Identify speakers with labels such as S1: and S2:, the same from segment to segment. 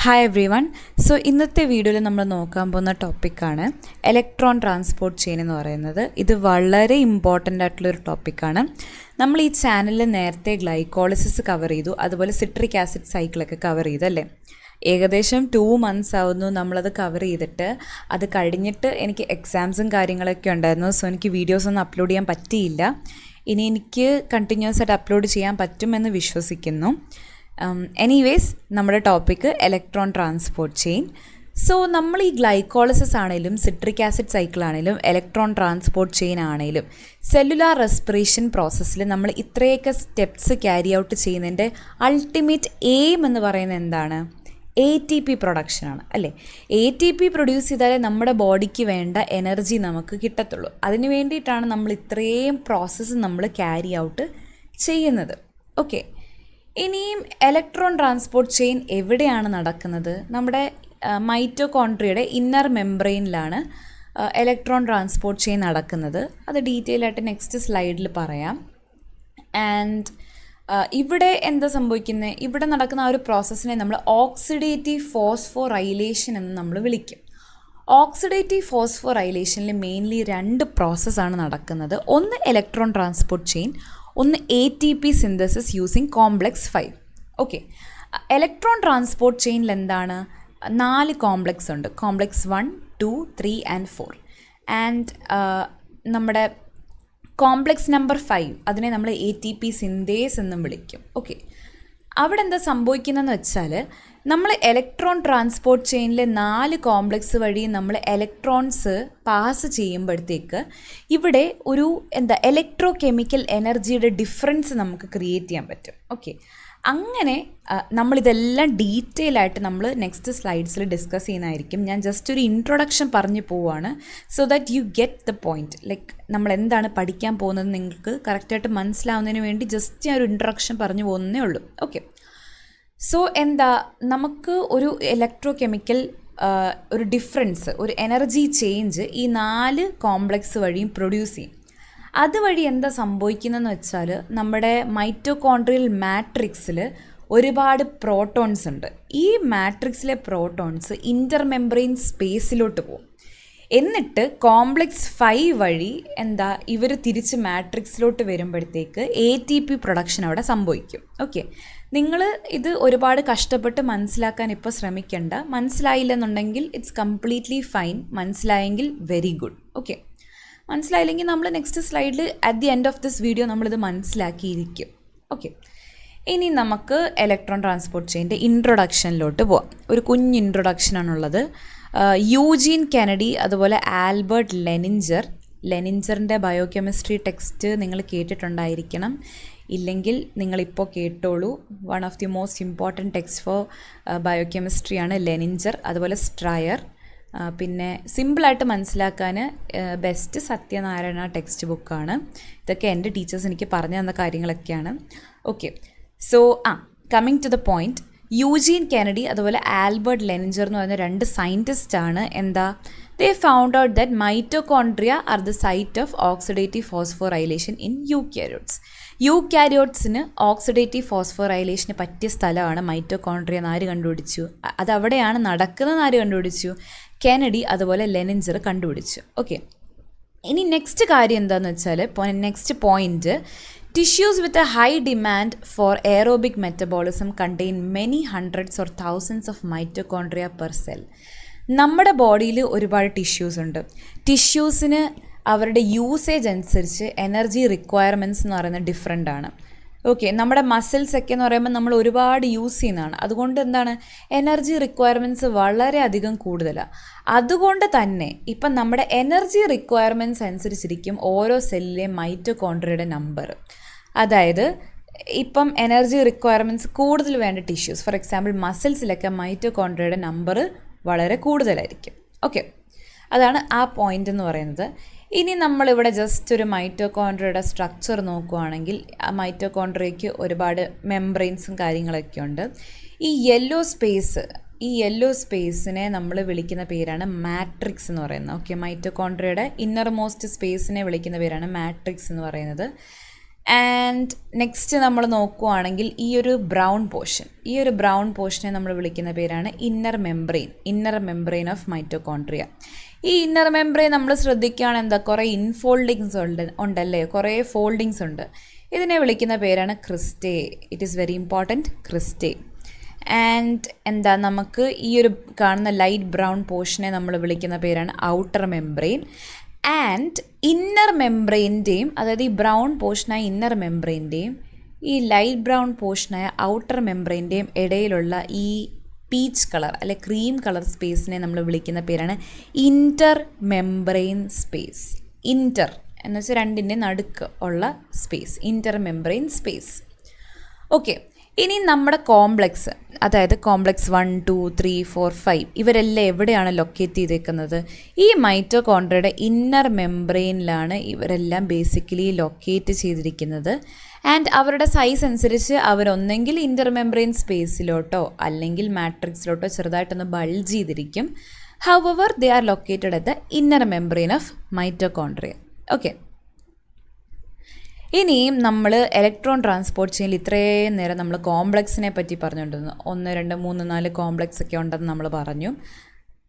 S1: Hi every one. So ഇന്നത്തെ വീഡിയോയിൽ നമ്മൾ നോക്കാൻ പോകുന്ന ടോപ്പിക്കാണ് ഇലക്ട്രോൺ ട്രാൻസ്പോർട്ട് ചെയിൻ എന്ന് പറയുന്നത്. ഇത് വളരെ ഇമ്പോർട്ടൻ്റ് ആയിട്ടുള്ളൊരു ടോപ്പിക്കാണ്. നമ്മൾ ഈ ചാനലിൽ നേരത്തെ ഗ്ലൈക്കോളിസിസ് കവർ ചെയ്തു, അതുപോലെ സിട്രിക് ആസിഡ് സൈക്കിളൊക്കെ കവർ ചെയ്തല്ലേ. ഏകദേശം 2 months ആവുന്നു നമ്മളത് കവർ ചെയ്തിട്ട്. അത് കഴിഞ്ഞിട്ട് എനിക്ക് എക്സാംസും കാര്യങ്ങളൊക്കെ ഉണ്ടായിരുന്നു. സോ എനിക്ക് വീഡിയോസൊന്നും അപ്ലോഡ് ചെയ്യാൻ പറ്റിയില്ല. ഇനി എനിക്ക് കണ്ടിന്യൂസ് ആയിട്ട് അപ്ലോഡ് ചെയ്യാൻ പറ്റുമെന്ന് വിശ്വസിക്കുന്നു. എനിവേസ് നമ്മുടെ topic electron transport chain. So നമ്മൾ ഈ ഗ്ലൈക്കോളിസിസ് ആണെങ്കിലും സിട്രിക് ആസിഡ് സൈക്കിൾ ആണെങ്കിലും ഇലക്ട്രോൺ ട്രാൻസ്പോർട്ട് ചെയിൻ ആണെങ്കിലും സെല്ലുലാർ റെസ്പിറേഷൻ പ്രോസസ്സിൽ നമ്മൾ ഇത്രയൊക്കെ സ്റ്റെപ്സ് ക്യാരി ഔട്ട് ചെയ്യുന്നതിൻ്റെ അൾട്ടിമേറ്റ് എയിം എന്ന് പറയുന്നത് എന്താണ്? ATP പ്രൊഡക്ഷനാണ് അല്ലേ. ATP പ്രൊഡ്യൂസ് ചെയ്താലേ നമ്മുടെ ബോഡിക്ക് വേണ്ട എനർജി നമുക്ക് കിട്ടത്തുള്ളൂ. അതിന് വേണ്ടിയിട്ടാണ് നമ്മൾ ഇത്രയും പ്രോസസ്സ് നമ്മൾ ക്യാരി ഔട്ട് ചെയ്യുന്നത്. ഓക്കെ, ഇനിയും ഇലക്ട്രോൺ ട്രാൻസ്പോർട്ട് ചെയിൻ എവിടെയാണ് നടക്കുന്നത്? നമ്മുടെ മൈറ്റോകോൺട്രിയയുടെ ഇന്നർ മെംബ്രെയിനിലാണ് ഇലക്ട്രോൺ ട്രാൻസ്പോർട്ട് ചെയിൻ നടക്കുന്നത്. അത് ഡീറ്റെയിൽ ആയിട്ട് നെക്സ്റ്റ് സ്ലൈഡിൽ പറയാം. ആൻഡ് ഇവിടെ എന്താ സംഭവിക്കുന്നത്? ഇവിടെ നടക്കുന്ന ആ ഒരു പ്രോസസ്സിനെ നമ്മൾ ഓക്സിഡേറ്റീവ് ഫോസ്ഫോറൈലേഷൻ എന്ന് നമ്മൾ വിളിക്കും. ഓക്സിഡേറ്റീവ് ഫോസ്ഫോറൈലേഷനിൽ മെയിൻലി 2 പ്രോസസ്സാണ് നടക്കുന്നത്. ഒന്ന് ഇലക്ട്രോൺ ട്രാൻസ്പോർട്ട് ചെയിൻ, ഒന്ന് ATP synthesis using complex 5. Okay, electron transport ചെയിനിൽ എന്താണ്? 4 കോംപ്ലക്സ് ഉണ്ട്. Complex 1, 2, 3 and 4. ആൻഡ് നമ്മുടെ കോംപ്ലക്സ് നമ്പർ 5 അതിനെ നമ്മൾ ATP സിന്തേസ് എന്നും വിളിക്കും. ഓക്കെ, അവിടെ എന്താ സംഭവിക്കുന്നതെന്ന് വെച്ചാൽ നമ്മൾ ഇലക്ട്രോൺ ട്രാൻസ്പോർട്ട് ചെയിനിൽ 4 കോംപ്ലക്സ് വഴി നമ്മൾ ഇലക്ട്രോൺസ് പാസ് ചെയ്യുമ്പോഴത്തേക്ക് ഇവിടെ ഒരു ഇലക്ട്രോ കെമിക്കൽ എനർജിയുടെ ഡിഫറൻസ് നമുക്ക് ക്രിയേറ്റ് ചെയ്യാൻ പറ്റും. ഓക്കെ, അങ്ങനെ നമ്മളിതെല്ലാം ഡീറ്റെയിൽ ആയിട്ട് നമ്മൾ നെക്സ്റ്റ് സ്ലൈഡ്സിൽ ഡിസ്കസ് ചെയ്യുന്നതായിരിക്കും. ഞാൻ ജസ്റ്റ് ഒരു ഇൻട്രൊഡക്ഷൻ പറഞ്ഞു പോവുകയാണ്, so that you get the point. Like നമ്മൾ എന്താണ് പഠിക്കാൻ പോകുന്നത് നിങ്ങൾക്ക് കറക്റ്റായിട്ട് മനസ്സിലാവുന്നതിന് വേണ്ടി ജസ്റ്റ് ഞാൻ ഒരു ഇൻട്രൊഡക്ഷൻ പറഞ്ഞു പോകുന്നേ ഉള്ളൂ. ഓക്കെ, സോ നമുക്ക് ഒരു ഇലക്ട്രോ കെമിക്കൽ ഒരു ഡിഫറൻസ്, ഒരു എനർജി ചേഞ്ച് ഈ 4 കോംപ്ലക്സ് വഴിയും പ്രൊഡ്യൂസ് ചെയ്യും. അതുവഴി എന്താ സംഭവിക്കുന്നതെന്ന് വെച്ചാൽ നമ്മുടെ മൈറ്റോകോൺട്രിയൽ മാട്രിക്സിൽ ഒരുപാട് പ്രോട്ടോൺസ് ഉണ്ട്. ഈ മാട്രിക്സിലെ പ്രോട്ടോൺസ് ഇൻ്റർമെംബ്രെയിൻ സ്പേസിലോട്ട് പോകും. എന്നിട്ട് കോംപ്ലക്സ് 5 വഴി ഇവർ തിരിച്ച് മാട്രിക്സിലോട്ട് വരുമ്പോഴത്തേക്ക് ATP പ്രൊഡക്ഷൻ അവിടെ സംഭവിക്കും. ഓക്കെ, നിങ്ങൾ ഇത് ഒരുപാട് കഷ്ടപ്പെട്ട് മനസ്സിലാക്കാൻ ഇപ്പോൾ ശ്രമിക്കേണ്ട. മനസ്സിലായില്ലെന്നുണ്ടെങ്കിൽ ഇറ്റ്സ് കംപ്ലീറ്റ്ലി ഫൈൻ. മനസ്സിലായെങ്കിൽ വെരി ഗുഡ്. ഓക്കെ, മനസ്സിലായില്ലെങ്കിൽ നമ്മൾ നെക്സ്റ്റ് സ്ലൈഡിൽ at the end of this video നമ്മളിത് മനസ്സിലാക്കിയിരിക്കും. ഓക്കെ, ഇനി നമുക്ക് ഇലക്ട്രോൺ ട്രാൻസ്പോർട്ട് ചെയിൻ്റെ ഇൻട്രൊഡക്ഷനിലോട്ട് പോവാം. ഒരു കുഞ്ഞ് ഇൻട്രൊഡക്ഷനാണുള്ളത്. യൂജീൻ കെനഡി അതുപോലെ ആൽബർട്ട് ലെനിഞ്ചറിൻ്റെ ബയോകെമിസ്ട്രി ടെക്സ്റ്റ് നിങ്ങൾ കേട്ടിട്ടുണ്ടായിരിക്കണം. ഇല്ലെങ്കിൽ നിങ്ങളിപ്പോൾ കേട്ടോളൂ. One of the most important text for ബയോകെമിസ്ട്രിയാണ് ലെനിഞ്ചർ, അതുപോലെ സ്ട്രയർ. പിന്നെ സിമ്പിളായിട്ട് മനസ്സിലാക്കാൻ ബെസ്റ്റ് സത്യനാരായണ ടെക്സ്റ്റ് ബുക്കാണ്. ഇതൊക്കെ എൻ്റെ ടീച്ചേഴ്സ് എനിക്ക് പറഞ്ഞു തന്ന കാര്യങ്ങളൊക്കെയാണ്. Okay, so coming to the point. Eugene Kennedy അതുപോലെ ആൽബർട്ട് ലെനിഞ്ചർ എന്ന് പറയുന്ന 2 സയൻറ്റിസ്റ്റാണ് they found out that mitochondria are the site of oxidative phosphorylation in യൂക്യാരിയോട്സിന് ഓക്സിഡേറ്റീവ് ഫോസ്ഫോറൈലേഷന് പറ്റിയ സ്ഥലമാണ് മൈറ്റോകോൺട്രിയ എന്ന് ആര് കണ്ടുപിടിച്ചു? അതവിടെയാണ് നടക്കുന്നതെന്ന് ആര് കണ്ടുപിടിച്ചു? കെനഡി അതുപോലെ ലെനിഞ്ചർ കണ്ടുപിടിച്ചു. ഓക്കെ, ഇനി നെക്സ്റ്റ് കാര്യം എന്താണെന്ന് വെച്ചാൽ next point, tissues with a high demand for aerobic metabolism contain many hundreds or thousands of mitochondria per cell. നമ്മുടെ ബോഡിയിൽ ഒരുപാട് ടിഷ്യൂസ് ഉണ്ട്. ടിഷ്യൂസിന് അവരുടെ യൂസേജ് അനുസരിച്ച് എനർജി റിക്വയർമെൻറ്റ്സ് എന്ന് പറയുന്നത് ഡിഫറെൻ്റ് ആണ്. ഓക്കെ, നമ്മുടെ മസിൽസ് ഒക്കെ എന്ന് പറയുമ്പോൾ നമ്മൾ ഒരുപാട് യൂസ് ചെയ്യുന്നതാണ്. അതുകൊണ്ട് എനർജി റിക്വയർമെൻറ്റ്സ് വളരെയധികം കൂടുതലാണ്. അതുകൊണ്ട് തന്നെ ഇപ്പം നമ്മുടെ എനർജി റിക്വയർമെൻറ്റ്സ് അനുസരിച്ചിരിക്കും ഓരോ സെല്ലിലെയും മൈറ്റോകോൺട്രിയയുടെ നമ്പർ. അതായത് ഇപ്പം എനർജി റിക്വയർമെൻറ്റ്സ് കൂടുതൽ വേണ്ട ടിഷ്യൂസ്, ഫോർ എക്സാമ്പിൾ മസിൽസിലൊക്കെ മൈറ്റോകോൺട്രിയയുടെ നമ്പർ വളരെ കൂടുതലായിരിക്കും. ഓക്കെ, അതാണ് ആ പോയിൻ്റ് എന്ന് പറയുന്നത്. ഇനി നമ്മളിവിടെ ജസ്റ്റ് ഒരു മൈറ്റോകോൺട്രിയയുടെ സ്ട്രക്ചർ നോക്കുകയാണെങ്കിൽ ആ മൈറ്റോകോൺട്രിയയ്ക്ക് ഒരുപാട് മെംബ്രെയിൻസും കാര്യങ്ങളൊക്കെ ഉണ്ട്. ഈ യെല്ലോ സ്പേസിനെ നമ്മൾ വിളിക്കുന്ന പേരാണ് മാട്രിക്സ് എന്ന് പറയുന്നത്. ഓക്കെ, മൈറ്റോകോൺട്രിയയുടെ ഇന്നർ മോസ്റ്റ് സ്പേസിനെ വിളിക്കുന്ന പേരാണ് മാട്രിക്സ് എന്ന് പറയുന്നത്. ആൻഡ് നെക്സ്റ്റ് നമ്മൾ നോക്കുവാണെങ്കിൽ ഈ ഒരു ബ്രൗൺ പോർഷനെ നമ്മൾ വിളിക്കുന്ന പേരാണ് ഇന്നർ മെംബ്രെയിൻ ഓഫ് മൈറ്റോകോൺട്രിയ. ഈ ഇന്നർ മെംബ്രെയിൻ നമ്മൾ ശ്രദ്ധിക്കുകയാണെങ്കിൽ എന്താ കുറേ ഇൻഫോൾഡിങ്സ് ഉണ്ടല്ലേ, കുറേ ഫോൾഡിങ്സ് ഉണ്ട്. ഇതിനെ വിളിക്കുന്ന പേരാണ് cristae. It is very important, cristae. And എന്താ നമുക്ക് ഈ ഒരു കാണുന്ന ലൈറ്റ് ബ്രൗൺ പോർഷനെ നമ്മൾ വിളിക്കുന്ന പേരാണ് ഔട്ടർ മെംബ്രെയിൻ. ആൻഡ് ഇന്നർ മെംബ്രെയിൻ്റെയും, അതായത് ഈ ബ്രൗൺ പോർഷനായ ഇന്നർ മെംബ്രെയിൻ്റെയും ഈ ലൈറ്റ് ബ്രൗൺ പോർഷനായ ഔട്ടർ മെംബ്രെയിൻ്റെയും ഇടയിലുള്ള ഈ പീച്ച് കളർ അല്ലെ ക്രീം കളർ സ്പേസിനെ നമ്മൾ വിളിക്കുന്ന പേരാണ് ഇൻ്റർ മെംബ്രെയിൻ സ്പേസ്. ഇൻ്റർ എന്ന് വെച്ചാൽ രണ്ടിൻ്റെ നടുക്ക് ഉള്ള സ്പേസ്, ഇൻ്റർ മെംബ്രെയിൻ സ്പേസ്. ഓക്കെ, ഇനി നമ്മുടെ കോംപ്ലക്സ്, അതായത് കോംപ്ലക്സ് 1, 2, 3, 4, 5 ഇവരെല്ലാം എവിടെയാണ് ലൊക്കേറ്റ് ചെയ്തേക്കുന്നത്? ഈ മൈറ്റോകോൺട്രിയയുടെ ഇന്നർ മെംബ്രെയിനിലാണ് ഇവരെല്ലാം ബേസിക്കലി ലൊക്കേറ്റ് ചെയ്തിരിക്കുന്നത്. ആൻഡ് അവരുടെ സൈസ് അനുസരിച്ച് അവരൊന്നെങ്കിൽ ഇൻ്റർ മെംബ്രെയിൻ സ്പേസിലോട്ടോ അല്ലെങ്കിൽ മാട്രിക്സിലോട്ടോ ചെറുതായിട്ടൊന്ന് ബൾജ് ചെയ്തിരിക്കും. However they are located at the inner membrane of mitochondria. Okay, ഇനിയും നമ്മൾ ഇലക്ട്രോൺ ട്രാൻസ്പോർട്ട് ചെയിനിൽ ഇത്രയും നേരം നമ്മൾ കോംപ്ലക്സിനെ പറ്റി പറഞ്ഞുകൊണ്ടിരുന്നു. 1, 2, 3, 4 കോംപ്ലക്സ് ഒക്കെ ഉണ്ടെന്ന് നമ്മൾ പറഞ്ഞു.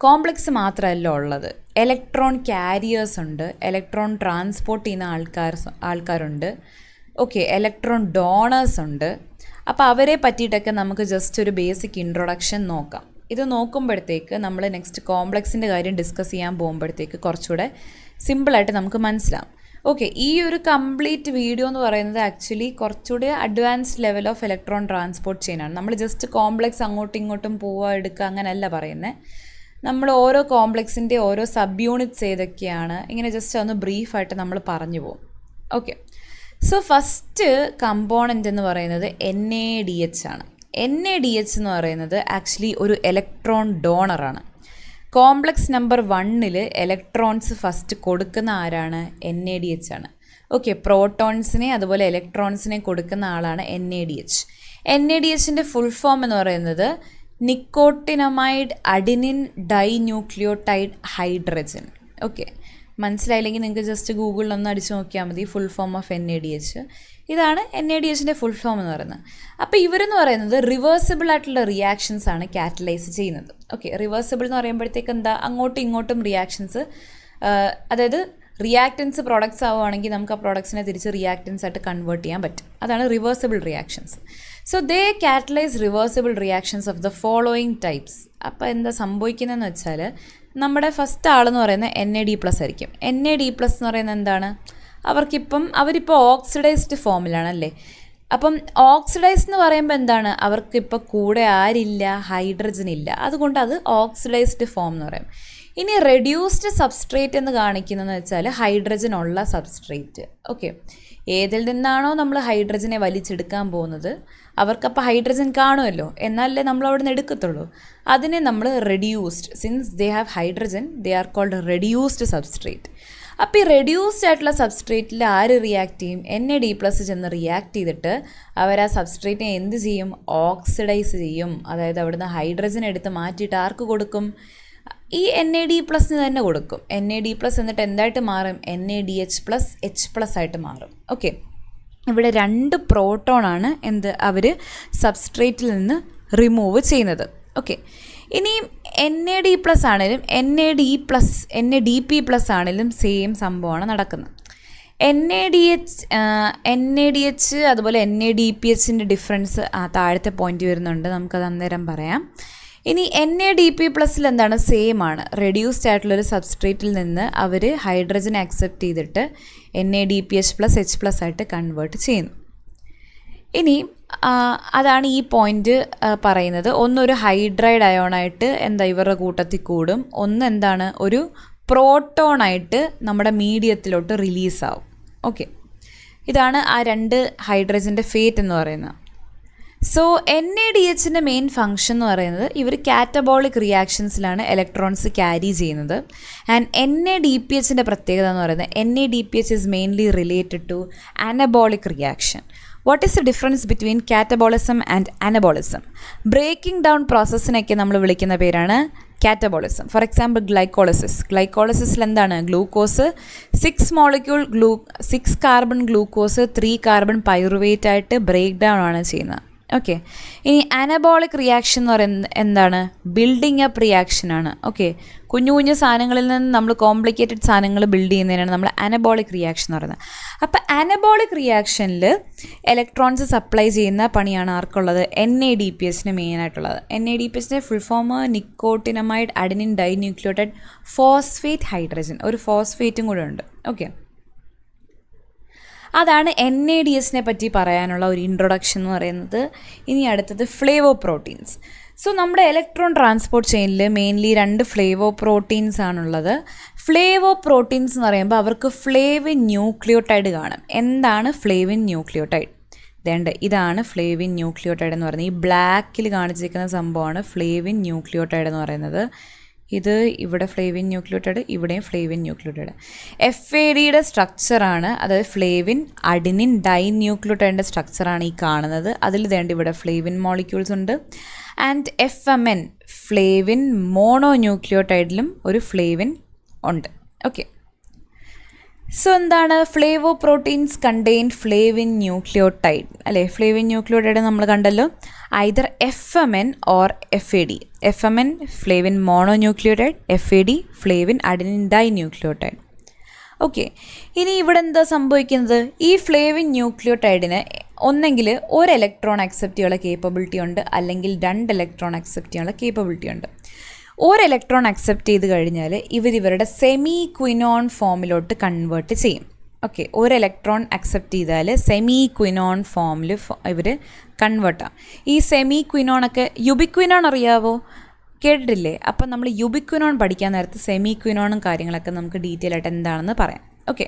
S1: കോംപ്ലക്സ് മാത്രമല്ല ഉള്ളത്, ഇലക്ട്രോൺ ക്യാരിയേഴ്സ് ഉണ്ട്, ഇലക്ട്രോൺ ട്രാൻസ്പോർട്ട് ചെയ്യുന്ന ആൾക്കാരുണ്ട്. ഓക്കെ, ഇലക്ട്രോൺ ഡോണേഴ്സ് ഉണ്ട്. അപ്പോൾ അവരെ പറ്റിയിട്ടൊക്കെ നമുക്ക് ജസ്റ്റ് ഒരു ബേസിക് ഇൻട്രൊഡക്ഷൻ നോക്കാം. ഇത് നോക്കുമ്പോഴത്തേക്ക് നമ്മൾ നെക്സ്റ്റ് കോംപ്ലക്സിൻ്റെ കാര്യം ഡിസ്കസ് ചെയ്യാൻ പോകുമ്പോഴത്തേക്ക് കുറച്ചുകൂടെ സിമ്പിളായിട്ട് നമുക്ക് മനസ്സിലാവും. ഓക്കെ, ഈ ഒരു കംപ്ലീറ്റ് വീഡിയോ എന്ന് പറയുന്നത് ആക്ച്വലി കുറച്ചുകൂടി advanced level of electron transport ചെയിനാണ്. നമ്മൾ ജസ്റ്റ് കോംപ്ലക്സ് അങ്ങോട്ടും ഇങ്ങോട്ടും പോവുക എടുക്കുക അങ്ങനെയല്ല പറയുന്നത്. നമ്മൾ ഓരോ കോംപ്ലക്സിൻ്റെ ഓരോ സബ് യൂണിറ്റ്സ് ഏതൊക്കെയാണ് ഇങ്ങനെ ജസ്റ്റ് ഒന്ന് ബ്രീഫായിട്ട് നമ്മൾ പറഞ്ഞു പോകും. ഓക്കെ, സോ ഫസ്റ്റ് കമ്പോണൻ്റ് എന്ന് പറയുന്നത് NADH ആണ്. NADH എന്ന് പറയുന്നത് ആക്ച്വലി ഒരു ഇലക്ട്രോൺ ഡോണറാണ്. കോംപ്ലക്സ് നമ്പർ 1 ഇലക്ട്രോൺസ് ഫസ്റ്റ് കൊടുക്കുന്ന ആരാണ്? NADH ആണ്. ഓക്കെ, പ്രോട്ടോൺസിനെ അതുപോലെ ഇലക്ട്രോൺസിനെ കൊടുക്കുന്ന ആളാണ് NADH. NADHൻ്റെ ഫുൾ ഫോം എന്ന് പറയുന്നത് nicotinamide adenine dinucleotide hydrogen. Okay, മനസ്സിലായില്ലെങ്കിൽ നിങ്ങൾക്ക് ജസ്റ്റ് ഗൂഗിളിലൊന്ന് അടിച്ച് നോക്കിയാൽ മതി ഫുൾ ഫോം ഓഫ് NADH. ഇതാണ് NADHൻ്റെ ഫുൾ ഫോം എന്ന് പറയുന്നത്. അപ്പോൾ ഇവരെന്ന് പറയുന്നത് റിവേഴ്സിബിൾ ആയിട്ടുള്ള റിയാക്ഷൻസ് ആണ് കാറ്റലൈസ് ചെയ്യുന്നത്. ഓക്കെ, റിവേഴ്സിബിൾ എന്ന് പറയുമ്പോഴത്തേക്ക് എന്താ, അങ്ങോട്ടും ഇങ്ങോട്ടും റിയാക്ഷൻസ്, അതായത് റിയാക്റ്റൻസ് പ്രോഡക്ട്സ് ആവുകയാണെങ്കിൽ നമുക്ക് ആ പ്രോഡക്ട്സിനെ തിരിച്ച് റിയാക്റ്റൻസ് ആയിട്ട് കൺവേർട്ട് ചെയ്യാൻ പറ്റും. അതാണ് reversible reactions. So they catalyse reversible reactions of the following types. അപ്പോൾ എന്താ സംഭവിക്കുന്നതെന്ന് വെച്ചാൽ നമ്മുടെ ഫസ്റ്റ് ആളെന്ന് പറയുന്നത് NAD+ ആയിരിക്കും. NAD+ എന്ന് പറയുന്നത് എന്താണ്, അവരിപ്പോൾ ഓക്സിഡൈസ്ഡ് ഫോമിലാണല്ലേ. അപ്പം ഓക്സിഡൈസ് എന്ന് പറയുമ്പോൾ എന്താണ്, അവർക്കിപ്പോൾ കൂടെ ആരില്ല, ഹൈഡ്രജൻ ഇല്ല, അതുകൊണ്ട് അത് ഓക്സിഡൈസ്ഡ് ഫോം എന്ന് പറയും. ഇനി റെഡ്യൂസ്ഡ് സബ്സ്ട്രേറ്റ് എന്ന് കാണിക്കുന്നതെന്ന് വെച്ചാൽ ഹൈഡ്രജൻ ഉള്ള സബ്സ്ട്രേറ്റ്. ഓക്കെ, ഏതിൽ നിന്നാണോ നമ്മൾ ഹൈഡ്രജനെ വലിച്ചെടുക്കാൻ പോകുന്നത് അവർക്കപ്പോൾ ഹൈഡ്രജൻ കാണുമല്ലോ, എന്നാലേ നമ്മൾ അവിടെ നിന്ന് എടുക്കത്തുള്ളൂ. അതിനെ നമ്മൾ reduced, since they have hydrogen they are called reduced substrate. അപ്പോൾ ഈ റെഡ്യൂസ്ഡ് ആയിട്ടുള്ള സബ്സ്ട്രേറ്റിൽ ആര് റിയാക്ട് ചെയ്യും? NAD+ ചെന്ന് റിയാക്ട് ചെയ്തിട്ട് അവർ ആ സബ്സ്ട്രേറ്റിനെ എന്ത് ചെയ്യും? ഓക്സിഡൈസ് ചെയ്യും. അതായത് അവിടുന്ന് ഹൈഡ്രജൻ എടുത്ത് മാറ്റിയിട്ട് ആർക്ക് കൊടുക്കും? ഈ NAD+ തന്നെ കൊടുക്കും. NAD+ എന്നിട്ട് എന്തായിട്ട് മാറും? NADH+ H+ ആയിട്ട് മാറും. ഓക്കെ, ഇവിടെ 2 പ്രോട്ടോണാണ് അവർ സബ്സ്ട്രേറ്റിൽ നിന്ന് റിമൂവ് ചെയ്യുന്നത്. ഓക്കെ, ഇനിയും NAD+ ആണെങ്കിലും NADP+ ആണെങ്കിലും സെയിം സംഭവമാണ് നടക്കുന്നത്. NADH അതുപോലെ NADPHൻ്റെ ഡിഫറൻസ് താഴത്തെ പോയിന്റ് വരുന്നുണ്ട്, നമുക്കത് അന്നേരം പറയാം. ഇനി NADP+ എന്താണ്, സെയിം ആണ്. റെഡ്യൂസ്ഡ് ആയിട്ടുള്ളൊരു സബ്സ്ട്രേറ്റിൽ നിന്ന് അവർ ഹൈഡ്രജൻ ആക്സെപ്റ്റ് ചെയ്തിട്ട് NADPH+ H+ ആയിട്ട് കൺവേർട്ട് ചെയ്യുന്നു. ഇനി അതാണ് ഈ പോയിന്റ് പറയുന്നത്. ഒന്നൊരു ഹൈഡ്രൈഡ് അയോണായിട്ട് ഇവരുടെ കൂട്ടത്തിൽ കൂടും, ഒന്ന് എന്താണ്, ഒരു പ്രോട്ടോണായിട്ട് നമ്മുടെ മീഡിയത്തിലോട്ട് റിലീസാവും. ഓക്കെ, ഇതാണ് ആ 2 ഹൈഡ്രജൻ്റെ ഫേറ്റ് എന്ന് പറയുന്നത്. സോ NADHൻ്റെ മെയിൻ ഫങ്ഷൻ എന്ന് പറയുന്നത് ഇവർ കാറ്റബോളിക് റിയാക്ഷൻസിലാണ് ഇലക്ട്രോൺസ് ക്യാരി ചെയ്യുന്നത്. ആൻഡ് NADPHൻ്റെ പ്രത്യേകത എന്ന് പറയുന്നത് NADPH is mainly related to anabolic reaction. What is the difference between catabolism and anabolism? Breaking down പ്രോസസ്സിനൊക്കെ നമ്മൾ വിളിക്കുന്ന പേരാണ് കാറ്റബോളിസം. ഫോർ എക്സാമ്പിൾ ഗ്ലൈക്കോളിസിസിൽ എന്താണ്? Glucose 6 carbon glucose 3 carbon pyruvate ആയിട്ട് ബ്രേക്ക് ഡൗൺ ആണ് ചെയ്യുന്നത്. ഓക്കെ, ഇനി അനബോളിക് റിയാക്ഷൻ എന്ന് പറയുന്നത് എന്താണ്? Building up റിയാക്ഷനാണ്. ഓക്കെ, കുഞ്ഞു കുഞ്ഞു സാധനങ്ങളിൽ നിന്ന് നമ്മൾ കോംപ്ലിക്കേറ്റഡ് സാധനങ്ങൾ ബിൽഡ് ചെയ്യുന്നതിനാണ് നമ്മൾ അനബോളിക് റിയാക്ഷൻ എന്ന് പറയുന്നത്. അപ്പോൾ അനബോളിക് റിയാക്ഷനിൽ ഇലക്ട്രോൺസ് സപ്ലൈ ചെയ്യുന്ന പണിയാണ് ആർക്കുള്ളത്? NADPHന് മെയിനായിട്ടുള്ളത്. NADPHൻ്റെ full form nicotinamide adenine dinucleotide phosphate hydrogen, ഒരു ഫോസ്ഫേറ്റും കൂടെ ഉണ്ട്. ഓക്കെ, അതാണ് NADSനെ പറ്റി പറയാനുള്ള ഒരു ഇൻട്രൊഡക്ഷൻ എന്ന് പറയുന്നത്. ഇനി അടുത്തത് ഫ്ലേവോ പ്രോട്ടീൻസ്. സോ നമ്മുടെ ഇലക്ട്രോൺ ട്രാൻസ്പോർട്ട് ചെയിനിൽ മെയിൻലി 2 ഫ്ലേവോ പ്രോട്ടീൻസ് ആണുള്ളത്. ഫ്ലേവോ പ്രോട്ടീൻസ് എന്ന് പറയുമ്പോൾ അവർക്ക് ഫ്ലേവിൻ ന്യൂക്ലിയോട്ടൈഡ് കാണും. എന്താണ് ഫ്ലേവിൻ ന്യൂക്ലിയോട്ടൈഡ്? ഇതാണ് ഫ്ലേവിൻ ന്യൂക്ലിയോട്ടൈഡ് എന്ന് പറയുന്നത്. ഈ ബ്ലാക്കിൽ കാണിച്ചിരിക്കുന്ന സംഭവമാണ് ഫ്ലേവിൻ ന്യൂക്ലിയോട്ടൈഡ് എന്ന് പറയുന്നത്. ഇത് ഇവിടെ ഫ്ലേവിൻ ന്യൂക്ലിയോട്ടൈഡ്, ഇവിടെയും ഫ്ലേവിൻ ന്യൂക്ലിയോട്ടൈഡ്. FADയുടെ സ്ട്രക്ചറാണ്, അതായത് ഫ്ലേവിൻ അഡിനിൻ ഡൈന്യൂക്ലിയോട്ടൈഡിൻ്റെ സ്ട്രക്ചറാണ് ഈ കാണുന്നത്. അതിൽ ഇവിടെ ഫ്ലേവിൻ മോളിക്യൂൾസ് ഉണ്ട്. ആൻഡ് FMN ഫ്ലേവിൻ മോണോന്യൂക്ലിയോട്ടൈഡിലും ഒരു ഫ്ലേവിൻ ഉണ്ട്. ഓക്കെ, സോ എന്താണ്? Flavoproteins contain flavin nucleotide അല്ലേ? ഫ്ലേവിൻ ന്യൂക്ലിയോട്ടൈഡ് നമ്മൾ കണ്ടല്ലോ. Either FMN or FAD. FMN flavin mononucleotide, FAD flavin adenine dinucleotide. Okay, ഇനി ഇവിടെ എന്താ സംഭവിക്കുന്നത്? ഈ ഫ്ലേവിൻ ന്യൂക്ലിയോട്ടൈഡിന് ഒന്നെങ്കിൽ ഒരു ഇലക്ട്രോൺ അക്സെപ്റ്റ് ചെയ്യാനുള്ള കേപ്പബിലിറ്റി ഉണ്ട്, അല്ലെങ്കിൽ 2 ഇലക്ട്രോൺ അക്സെപ്റ്റ് ചെയ്യാനുള്ള കേപ്പബിലിറ്റി ഉണ്ട്. ഒരു ഇലക്ട്രോൺ അക്സെപ്റ്റ് ചെയ്ത് കഴിഞ്ഞാൽ ഇവരുടെ സെമി ക്വിനോൺ ഫോമിലോട്ട് കൺവേർട്ട് ചെയ്യും. ഓക്കെ, ഒരു ഇലക്ട്രോൺ അക്സെപ്റ്റ് ചെയ്താൽ സെമി ക്വിനോൺ ഫോമിൽ ഇവർ കൺവേർട്ടാണ്. ഈ സെമി ക്വിനോണൊക്കെ യുബിക്വിനോൺ അറിയാവോ? കേട്ടിട്ടില്ലേ? അപ്പം നമ്മൾ യുബിക്വിനോൺ പഠിക്കാൻ നേരത്ത് സെമി ക്വിനോണും കാര്യങ്ങളൊക്കെ നമുക്ക് ഡീറ്റെയിൽ ആയിട്ട് എന്താണെന്ന് പറയാം. ഓക്കെ,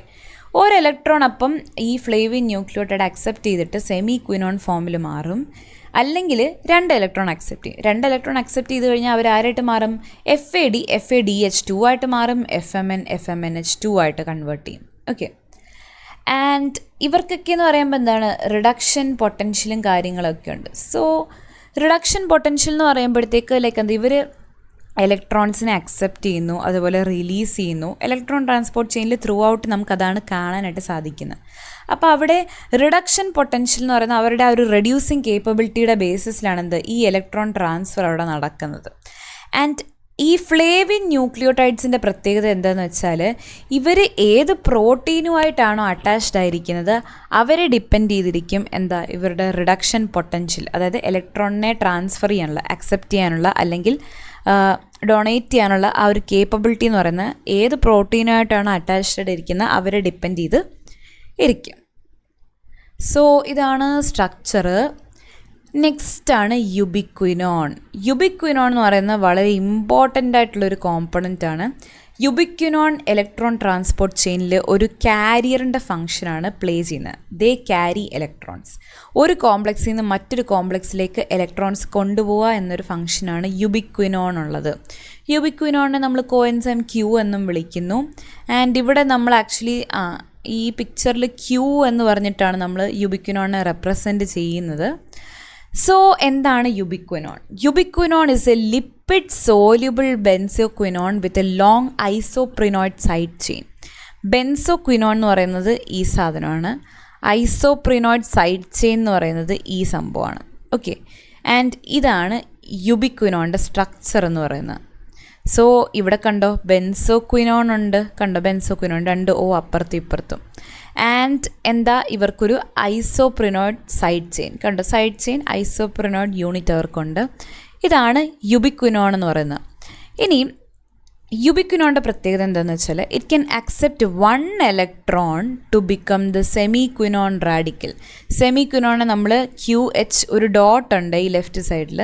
S1: ഒരു ഇലക്ട്രോൺ അപ്പം ഈ ഫ്ലേവിൻ ന്യൂക്ലിയോട്ടൈഡ് അക്സെപ്റ്റ് ചെയ്തിട്ട് സെമി ക്വിനോൺ ഫോമിൽ മാറും. അല്ലെങ്കിൽ 2 ഇലക്ട്രോൺ അക്സെപ്റ്റ് ചെയ്യും. 2 ഇലക്ട്രോൺ അക്സെപ്റ്റ് ചെയ്ത് കഴിഞ്ഞാൽ അവർ ആരായിട്ട് മാറും? FAD FADH2 ആയിട്ട് മാറും. FMN FMNH2 ആയിട്ട് കൺവേർട്ട് ചെയ്യും. ഓക്കെ, ആൻഡ് ഇവർക്കൊക്കെ എന്ന് പറയുമ്പോൾ എന്താണ്? റിഡക്ഷൻ പൊട്ടൻഷ്യലും കാര്യങ്ങളൊക്കെ ഉണ്ട്. സോ റിഡക്ഷൻ പൊട്ടൻഷ്യൽ എന്ന് പറയുമ്പോഴത്തേക്ക് ഇവർ ഇലക്ട്രോൺസിനെ അക്സെപ്റ്റ് ചെയ്യുന്നു, അതുപോലെ റിലീസ് ചെയ്യുന്നു. ഇലക്ട്രോൺ ട്രാൻസ്പോർട്ട് ചെയിനിൽ ത്രൂ ഔട്ട് നമുക്കതാണ് കാണാനായിട്ട് സാധിക്കുന്നത്. അപ്പോൾ അവിടെ റിഡക്ഷൻ പൊട്ടൻഷ്യൽ എന്ന് പറയുന്നത് അവരുടെ ആ ഒരു റെഡ്യൂസിങ് കേപ്പബിലിറ്റിയുടെ ബേസിസിലാണ് ഈ ഇലക്ട്രോൺ ട്രാൻസ്ഫർ അവിടെ നടക്കുന്നത്. ആൻഡ് ഈ ഫ്ലേവിൻ ന്യൂക്ലിയോട്ടൈഡ്സിൻ്റെ പ്രത്യേകത എന്താണെന്ന് വെച്ചാൽ ഇവർ ഏത് പ്രോട്ടീനുമായിട്ടാണോ അറ്റാച്ച്ഡ് ആയിരിക്കുന്നത് അവരെ ഡിപ്പെൻഡ് ചെയ്തിരിക്കും ഇവരുടെ റിഡക്ഷൻ പൊട്ടൻഷ്യൽ, അതായത് ഇലക്ട്രോണിനെ ട്രാൻസ്ഫർ ചെയ്യാനുള്ള, അക്സെപ്റ്റ് ചെയ്യാനുള്ള, അല്ലെങ്കിൽ ഡൊണേറ്റ് ചെയ്യാനുള്ള ആ ഒരു കേപ്പബിലിറ്റി എന്ന് പറയുന്നത് ഏത് പ്രോട്ടീനുമായിട്ടാണോ അറ്റാച്ച്ഡ് ഇരിക്കുന്നത് അവരെ ഡിപ്പെൻഡ് ചെയ്ത് ഇരിക്കും. സോ ഇതാണ് സ്ട്രക്ചർ. നെക്സ്റ്റാണ് യുബിക്വിനോൺ. യുബിക്വിനോൺ എന്ന് പറയുന്നത് വളരെ ഇമ്പോർട്ടൻ്റ് ആയിട്ടുള്ളൊരു കോമ്പണൻ്റ് ആണ്. യുബിക്വിനോൺ ഇലക്ട്രോൺ ട്രാൻസ്പോർട്ട് ചെയിനിൽ ഒരു കാരിയറിൻ്റെ ഫംഗ്ഷനാണ് പ്ലേ ചെയ്യുന്നത്. They carry electrons. ഒരു കോംപ്ലക്സിൽ നിന്ന് മറ്റൊരു കോംപ്ലക്സിലേക്ക് ഇലക്ട്രോൺസ് കൊണ്ടുപോവുക എന്നൊരു ഫംഗ്ഷനാണ് യുബിക്വിനോൺ ഉള്ളത്. യുബിക്വിനോണിനെ നമ്മൾ കോഎൻസൈം Q എന്നും വിളിക്കുന്നു. ആൻഡ് ഇവിടെ നമ്മൾ ആക്ച്വലി ഈ പിക്ചറിൽ Q എന്ന് പറഞ്ഞിട്ടാണ് നമ്മൾ യുബിക്വിനോണിനെ റെപ്രസെൻറ്റ് ചെയ്യുന്നത്. സോ എന്താണ് ubiquinone? Ubiquinone is a lipid soluble benzoquinone with a long isoprenoid side chain. Benzoquinone എന്ന് പറയുന്നത് ഈ സാധനമാണ്. ഐസോപ്രിനോയിഡ് സൈഡ് ചെയിൻ എന്ന് പറയുന്നത് ഈ സംഭവമാണ്. ഓക്കെ, ആൻഡ് ഇതാണ് യുബിക്വിനോണിൻ്റെ സ്ട്രക്ചർ എന്ന് പറയുന്നത്. സോ ഇവിടെ കണ്ടോ ബെൻസോക്വിനോൺ ഉണ്ട്, കണ്ടോ ബെൻസോക്വിനോൺ 2 O അപ്പുറത്തും ഇപ്പുറത്തും. ആൻഡ് ഇവർക്കൊരു ഐസോപ്രിനോയിഡ് സൈഡ് ചെയിൻ, കണ്ടോ സൈഡ് ചെയിൻ ഐസോപ്രിനോയിഡ് യൂണിറ്റ് അവർക്കുണ്ട്. ഇതാണ് യുബിക്വിനോൺ എന്ന് പറയുന്നത്. ഇനി യുബിക്വിനോണിൻ്റെ പ്രത്യേകത എന്താണെന്ന് വെച്ചാൽ it can accept 1 electron to become the semiquinone radical. സെമി ക്വിനോണിന് നമ്മൾ QH ഒരു ഡോട്ട് ഉണ്ട് ഈ ലെഫ്റ്റ് സൈഡിൽ.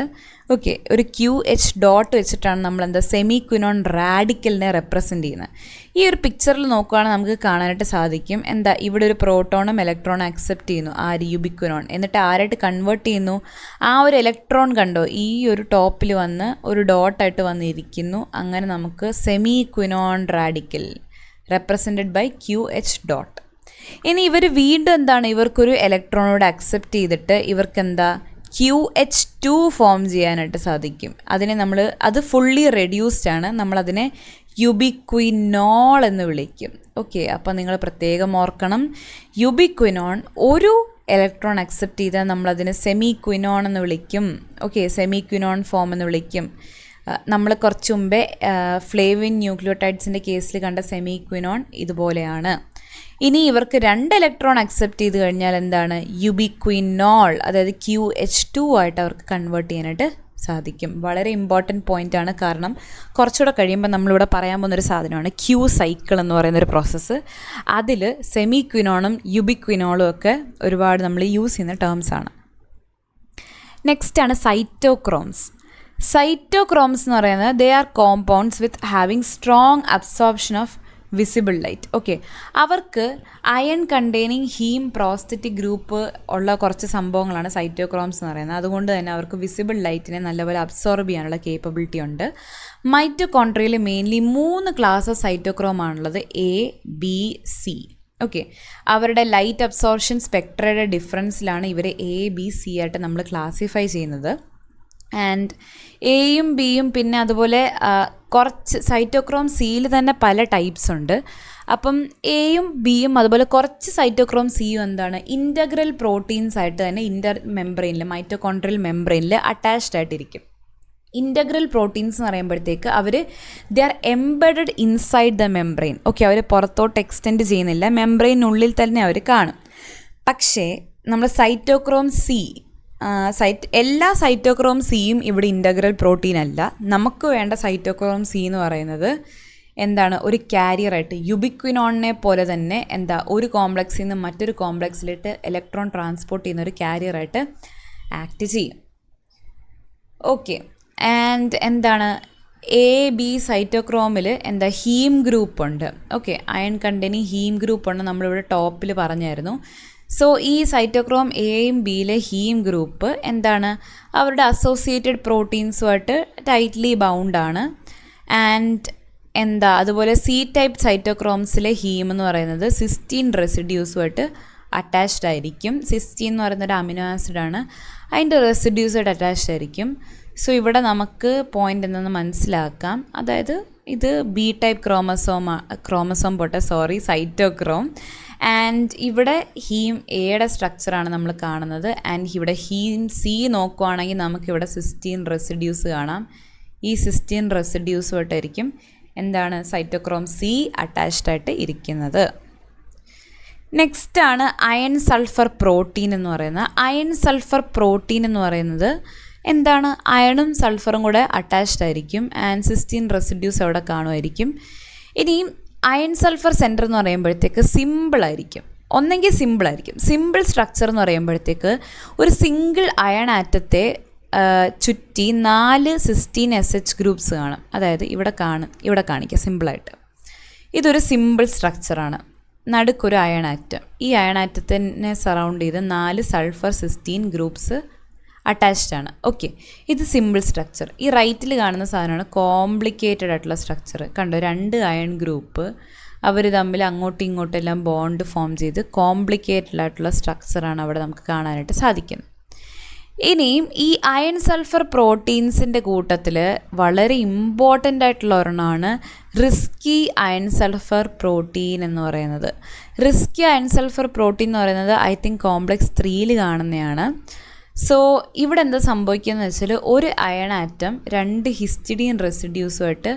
S1: ഓക്കെ, ഒരു QH ഡോട്ട് വെച്ചിട്ടാണ് നമ്മൾ സെമി ക്വിനോൺ റാഡിക്കലിനെ റെപ്രസെൻറ്റ് ചെയ്യുന്നത്. ഈ ഒരു പിക്ചറിൽ നോക്കുകയാണെങ്കിൽ നമുക്ക് കാണാനായിട്ട് സാധിക്കും ഇവിടെ ഒരു പ്രോട്ടോണും ഇലക്ട്രോണും അക്സെപ്റ്റ് ചെയ്യുന്നു ആ ഒരു യുബിക്വിനോൺ. എന്നിട്ട് ആരായിട്ട് കൺവേർട്ട് ചെയ്യുന്നു? ആ ഒരു ഇലക്ട്രോൺ കണ്ടോ ഈ ഒരു ടോപ്പിൽ വന്ന് ഒരു ഡോട്ടായിട്ട് വന്നിരിക്കുന്നു. അങ്ങനെ നമുക്ക് semiquinone radical represented by QH dot. ഇനി ഇവർ വീണ്ടും എന്താണ്, ഇവർക്കൊരു ഇലക്ട്രോണോട് അക്സെപ്റ്റ് ചെയ്തിട്ട് ഇവർക്ക് എന്താ QH2 ഫോം ചെയ്യാനായിട്ട് സാധിക്കും. അതിനെ അത് ഫുള്ളി റെഡ്യൂസ്ഡ് ആണ്, നമ്മളതിനെ യുബിക്വിനോൾ എന്ന് വിളിക്കും. ഓക്കെ, അപ്പോൾ നിങ്ങൾ പ്രത്യേകം ഓർക്കണം, യുബിക്വിനോൺ ഒരു ഇലക്ട്രോൺ അക്സെപ്റ്റ് ചെയ്താൽ നമ്മളതിനെ സെമിക്വിനോൺ എന്ന് വിളിക്കും. ഓക്കെ, സെമിക്വിനോൺ ഫോം എന്ന് വിളിക്കും. നമ്മൾ കുറച്ച് മുമ്പേ ഫ്ലേവിൻ ന്യൂക്ലിയോടൈഡ്സിൻ്റെ കേസിൽ കണ്ട സെമിക്വിനോൺ ഇതുപോലെയാണ്. ഇനി ഇവർക്ക് 2 ഇലക്ട്രോൺ അക്സെപ്റ്റ് ചെയ്ത് കഴിഞ്ഞാൽ എന്താണ്, യുബിക്വിനോൾ, അതായത് QH2 ആയിട്ട് അവർക്ക് കൺവേർട്ട് ചെയ്യാനായിട്ട് സാധിക്കും. വളരെ ഇമ്പോർട്ടൻറ്റ് പോയിൻ്റാണ്, കാരണം കുറച്ചുകൂടെ കഴിയുമ്പോൾ നമ്മളിവിടെ പറയാൻ പോകുന്നൊരു സാധനമാണ് Q സൈക്കിൾ എന്ന് പറയുന്നൊരു പ്രോസസ്സ്. അതിൽ സെമിക്വിനോണും യുബിക്വിനോളും ഒക്കെ ഒരുപാട് നമ്മൾ യൂസ് ചെയ്യുന്ന ടേംസാണ്. നെക്സ്റ്റാണ് സൈറ്റോക്രോംസ്. സൈറ്റോക്രോംസ് എന്ന് പറയുന്നത് they are compounds with having strong absorption of visible light. Okay, അവർക്ക് iron containing heme prosthetic group ഉള്ള കുറച്ച് സംഭവങ്ങളാണ് സൈറ്റോക്രോംസ് എന്ന് പറയുന്നത്. അതുകൊണ്ട് തന്നെ അവർക്ക് വിസിബിൾ ലൈറ്റിനെ നല്ലപോലെ അബ്സോർബ് ചെയ്യാനുള്ള കേപ്പബിലിറ്റി ഉണ്ട്. മൈറ്റോകോൺട്രിയയിൽ മെയിൻലി 3 ക്ലാസ് ഓഫ് സൈറ്റോക്രോം ആണുള്ളത്, A, B, C. ഓക്കെ, അവരുടെ ലൈറ്റ് അബ്സോർപ്ഷൻ സ്പെക്ട്രയുടെ ഡിഫറൻസിലാണ് ഇവരെ A, B, C ആയിട്ട് നമ്മൾ ക്ലാസിഫൈ ചെയ്യുന്നത്. ആൻഡ് എയും ബിയും പിന്നെ അതുപോലെ കുറച്ച് സൈറ്റോക്രോം സിയിൽ തന്നെ പല ടൈപ്സ് ഉണ്ട്. അപ്പം എയും ബിയും അതുപോലെ കുറച്ച് സൈറ്റോക്രോം സിയും എന്താണ്, ഇൻ്റഗ്രൽ പ്രോട്ടീൻസ് ആയിട്ട് തന്നെ മെംബ്രെയിനിൽ മൈറ്റോകോൺട്രിയൽ മെംബ്രെയിനിൽ അറ്റാച്ച്ഡ് ആയിട്ടിരിക്കും. ഇൻ്റഗ്രൽ പ്രോട്ടീൻസ് എന്ന് പറയുമ്പോഴത്തേക്ക് അവർ they are embedded inside the membrane. Okay, അവർ പുറത്തോട്ട് എക്സ്റ്റെൻഡ് ചെയ്യുന്നില്ല, മെംബ്രെയിനുള്ളിൽ തന്നെ അവർ കാണും. പക്ഷേ നമ്മൾ സൈറ്റോക്രോം സി എല്ലാ സൈറ്റോക്രോം സിയും ഇവിടെ ഇൻ്റഗ്രൽ പ്രോട്ടീൻ അല്ല. നമുക്ക് വേണ്ട സൈറ്റോക്രോം സി എന്ന് പറയുന്നത് എന്താണ്, ഒരു കാരിയറായിട്ട് യുബിക്വിനോണിനെ പോലെ തന്നെ ഒരു കോംപ്ലക്സിൽ നിന്ന് മറ്റൊരു കോംപ്ലക്സിലിട്ട് ഇലക്ട്രോൺ ട്രാൻസ്പോർട്ട് ചെയ്യുന്ന ഒരു കാരിയറായിട്ട് ആക്ട് ചെയ്യും. ഓക്കെ, ആൻഡ് A-B സൈറ്റോക്രോമിൽ ഹീം ഗ്രൂപ്പ് ഉണ്ട്. Okay, iron containing heme group ഉണ്ട്, നമ്മളിവിടെ ടോപ്പിൽ പറഞ്ഞായിരുന്നു. സോ ഈ സൈറ്റോക്രോം എയും ബിയിലെ ഹീം ഗ്രൂപ്പ് അവരുടെ അസോസിയേറ്റഡ് പ്രോട്ടീൻസുമായിട്ട് ടൈറ്റ്ലി ബൗണ്ടാണ്. ആൻഡ് അതുപോലെ C ടൈപ്പ് സൈറ്റോക്രോംസിലെ ഹീം എന്ന് പറയുന്നത് സിസ്റ്റീൻ റെസിഡ്യൂസുമായിട്ട് അറ്റാച്ച്ഡ് ആയിരിക്കും. സിസ്റ്റീൻ എന്ന് പറയുന്നൊരു അമിനോ ആസിഡാണ്, അതിൻ്റെ റെസിഡ്യൂസായിട്ട് അറ്റാച്ച്ഡ് ആയിരിക്കും. സോ ഇവിടെ നമുക്ക് പോയിൻ്റ് എന്തെന്ന് മനസ്സിലാക്കാം, അതായത് ഇത് B ടൈപ്പ് സൈറ്റോക്രോം. ആൻഡ് ഇവിടെ ഹീം എയുടെ സ്ട്രക്ചറാണ് നമ്മൾ കാണുന്നത്. ആൻഡ് ഇവിടെ ഹീം C നോക്കുവാണെങ്കിൽ നമുക്കിവിടെ സിസ്റ്റീൻ റെസിഡ്യൂസ് കാണാം. ഈ സിസ്റ്റീൻ റെസിഡ്യൂസുമായിട്ടായിരിക്കും സൈറ്റോക്രോം C അറ്റാച്ച്ഡ് ആയിട്ട് ഇരിക്കുന്നത്. നെക്സ്റ്റാണ് അയൺ സൾഫർ പ്രോട്ടീൻ എന്ന് പറയുന്നത്. അയൺ സൾഫർ പ്രോട്ടീൻ എന്ന് പറയുന്നത് അയണും സൾഫറും കൂടെ അറ്റാച്ച്ഡ് ആയിരിക്കും. ആൻഡ് സിസ്റ്റീൻ റെസിഡ്യൂസ് അവിടെ കാണുമായിരിക്കും. ഇനിയും അയൺ സൾഫർ സെൻറ്റർ എന്ന് പറയുമ്പോഴത്തേക്ക് സിമ്പിളായിരിക്കും. സിമ്പിൾ സ്ട്രക്ചർ എന്ന് പറയുമ്പോഴത്തേക്ക് ഒരു സിംഗിൾ അയൺ ആറ്റത്തെ ചുറ്റി 4 സിസ്റ്റീൻ SH ഗ്രൂപ്പ്സ് കാണും. അതായത് ഇവിടെ കാണിക്കുക സിമ്പിളായിട്ട്. ഇതൊരു സിമ്പിൾ സ്ട്രക്ചറാണ്. നടുക്കൊരു അയൺ ആറ്റം, ഈ അയൺ ആറ്റത്തിനെ സറൗണ്ട് ചെയ്ത് 4 സൾഫർ സിസ്റ്റീൻ ഗ്രൂപ്പ്സ് അറ്റാച്ച്ഡ് ആണ്. ഓക്കെ, ഇത് സിമ്പിൾ സ്ട്രക്ചർ. ഈ റൈറ്റിൽ കാണുന്ന സാധനമാണ് കോംപ്ലിക്കേറ്റഡ് ആയിട്ടുള്ള സ്ട്രക്ചർ. കണ്ടോ, 2 അയൺ ഗ്രൂപ്പ് അവർ തമ്മിൽ അങ്ങോട്ടും ഇങ്ങോട്ടും എല്ലാം ബോണ്ട് ഫോം ചെയ്ത് കോംപ്ലിക്കേറ്റഡ് ആയിട്ടുള്ള സ്ട്രക്ചറാണ് അവിടെ നമുക്ക് കാണാനായിട്ട് സാധിക്കുന്നത്. ഇനിയും ഈ അയൺ സൾഫർ പ്രോട്ടീൻസിൻ്റെ കൂട്ടത്തിൽ വളരെ ഇമ്പോർട്ടൻ്റ് ആയിട്ടുള്ള ഒരെണ്ണമാണ് റിസ്കി അയൺ സൾഫർ പ്രോട്ടീൻ എന്ന് പറയുന്നത്. റിസ്കി അയൺ സൾഫർ പ്രോട്ടീൻ എന്ന് പറയുന്നത് ഐ തിങ്ക് കോംപ്ലക്സ് 3 കാണുന്നതാണ്. സോ ഇവിടെ എന്താ സംഭവിക്കുകയെന്ന് വെച്ചാൽ ഒരു അയൺ ആറ്റം 2 ഹിസ്റ്റിഡീൻ റെസിഡ്യൂസുമായിട്ട്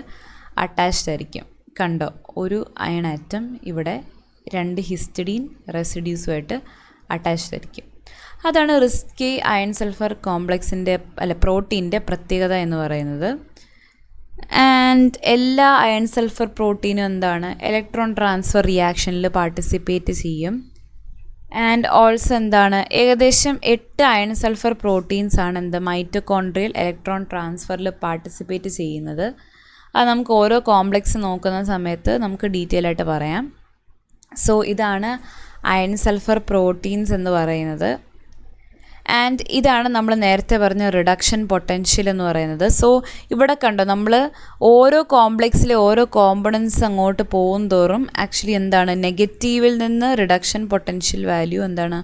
S1: അറ്റാച്ച്ഡ് ആയിരിക്കും. കണ്ടോ, ഒരു അയൺ ആറ്റം ഇവിടെ 2 ഹിസ്റ്റിഡീൻ റെസിഡ്യൂസുമായിട്ട് അറ്റാച്ച്ഡ് ആയിരിക്കും. അതാണ് റിസ്കി അയൺ സൾഫർ പ്രോട്ടീൻ്റെ പ്രത്യേകത എന്ന് പറയുന്നത്. ആൻഡ് എല്ലാ അയൺ സൾഫർ പ്രോട്ടീനും ഇലക്ട്രോൺ ട്രാൻസ്ഫർ റിയാക്ഷനിൽ പാർട്ടിസിപ്പേറ്റ് ചെയ്യും. ആൻഡ് ഓൾസോ ഏകദേശം 8 അയൺ സൾഫർ പ്രോട്ടീൻസ് ആണ് മൈറ്റോകോൺട്രിയൽ ഇലക്ട്രോൺ ട്രാൻസ്ഫറിൽ പാർട്ടിസിപ്പേറ്റ് ചെയ്യുന്നത്. അത് നമുക്ക് ഓരോ കോംപ്ലക്സ് നോക്കുന്ന സമയത്ത് നമുക്ക് ഡീറ്റെയിൽ ആയിട്ട് പറയാം. സോ ഇതാണ് അയൺ സൾഫർ പ്രോട്ടീൻസ് എന്ന് പറയുന്നത്. ആൻഡ് ഇതാണ് നമ്മൾ നേരത്തെ പറഞ്ഞ റിഡക്ഷൻ പൊട്ടൻഷ്യൽ എന്ന് പറയുന്നത്. സോ ഇവിടെ കണ്ടോ, നമ്മൾ ഓരോ കോംപ്ലക്സിലെ ഓരോ കോമ്പണൻസ് അങ്ങോട്ട് പോകും തോറും ആക്ച്വലി എന്താണ്, നെഗറ്റീവിൽ നിന്ന് റിഡക്ഷൻ പൊട്ടൻഷ്യൽ വാല്യൂ എന്താണ്,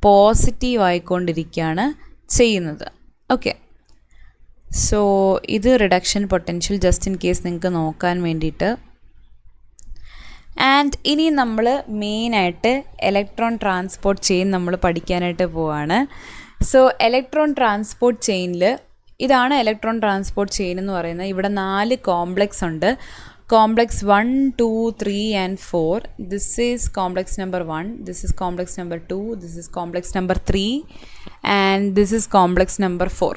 S1: പോസിറ്റീവ് ആയിക്കൊണ്ടിരിക്കുകയാണ് ചെയ്യുന്നത്. ഓക്കെ, സോ ഇത് reduction potential just in case നിങ്ങൾക്ക് നോക്കാൻ വേണ്ടിയിട്ട്. ആൻഡ് ഇനി നമ്മൾ മെയിനായിട്ട് ഇലക്ട്രോൺ ട്രാൻസ്പോർട്ട് ചെയിൻ നമ്മൾ പഠിക്കാനായിട്ട് പോവാണ്. സോ ഇലക്ട്രോൺ ട്രാൻസ്പോർട്ട് ചെയിനിൽ ഇതാണ് ഇലക്ട്രോൺ ട്രാൻസ്പോർട്ട് ചെയിൻ എന്ന് പറയുന്നത്. ഇവിടെ 4 കോംപ്ലക്സ് ഉണ്ട്. Complex 1, 2, 3 and 4. This is complex number 1, this is complex number 2, this is complex number 3 and this is complex number 4.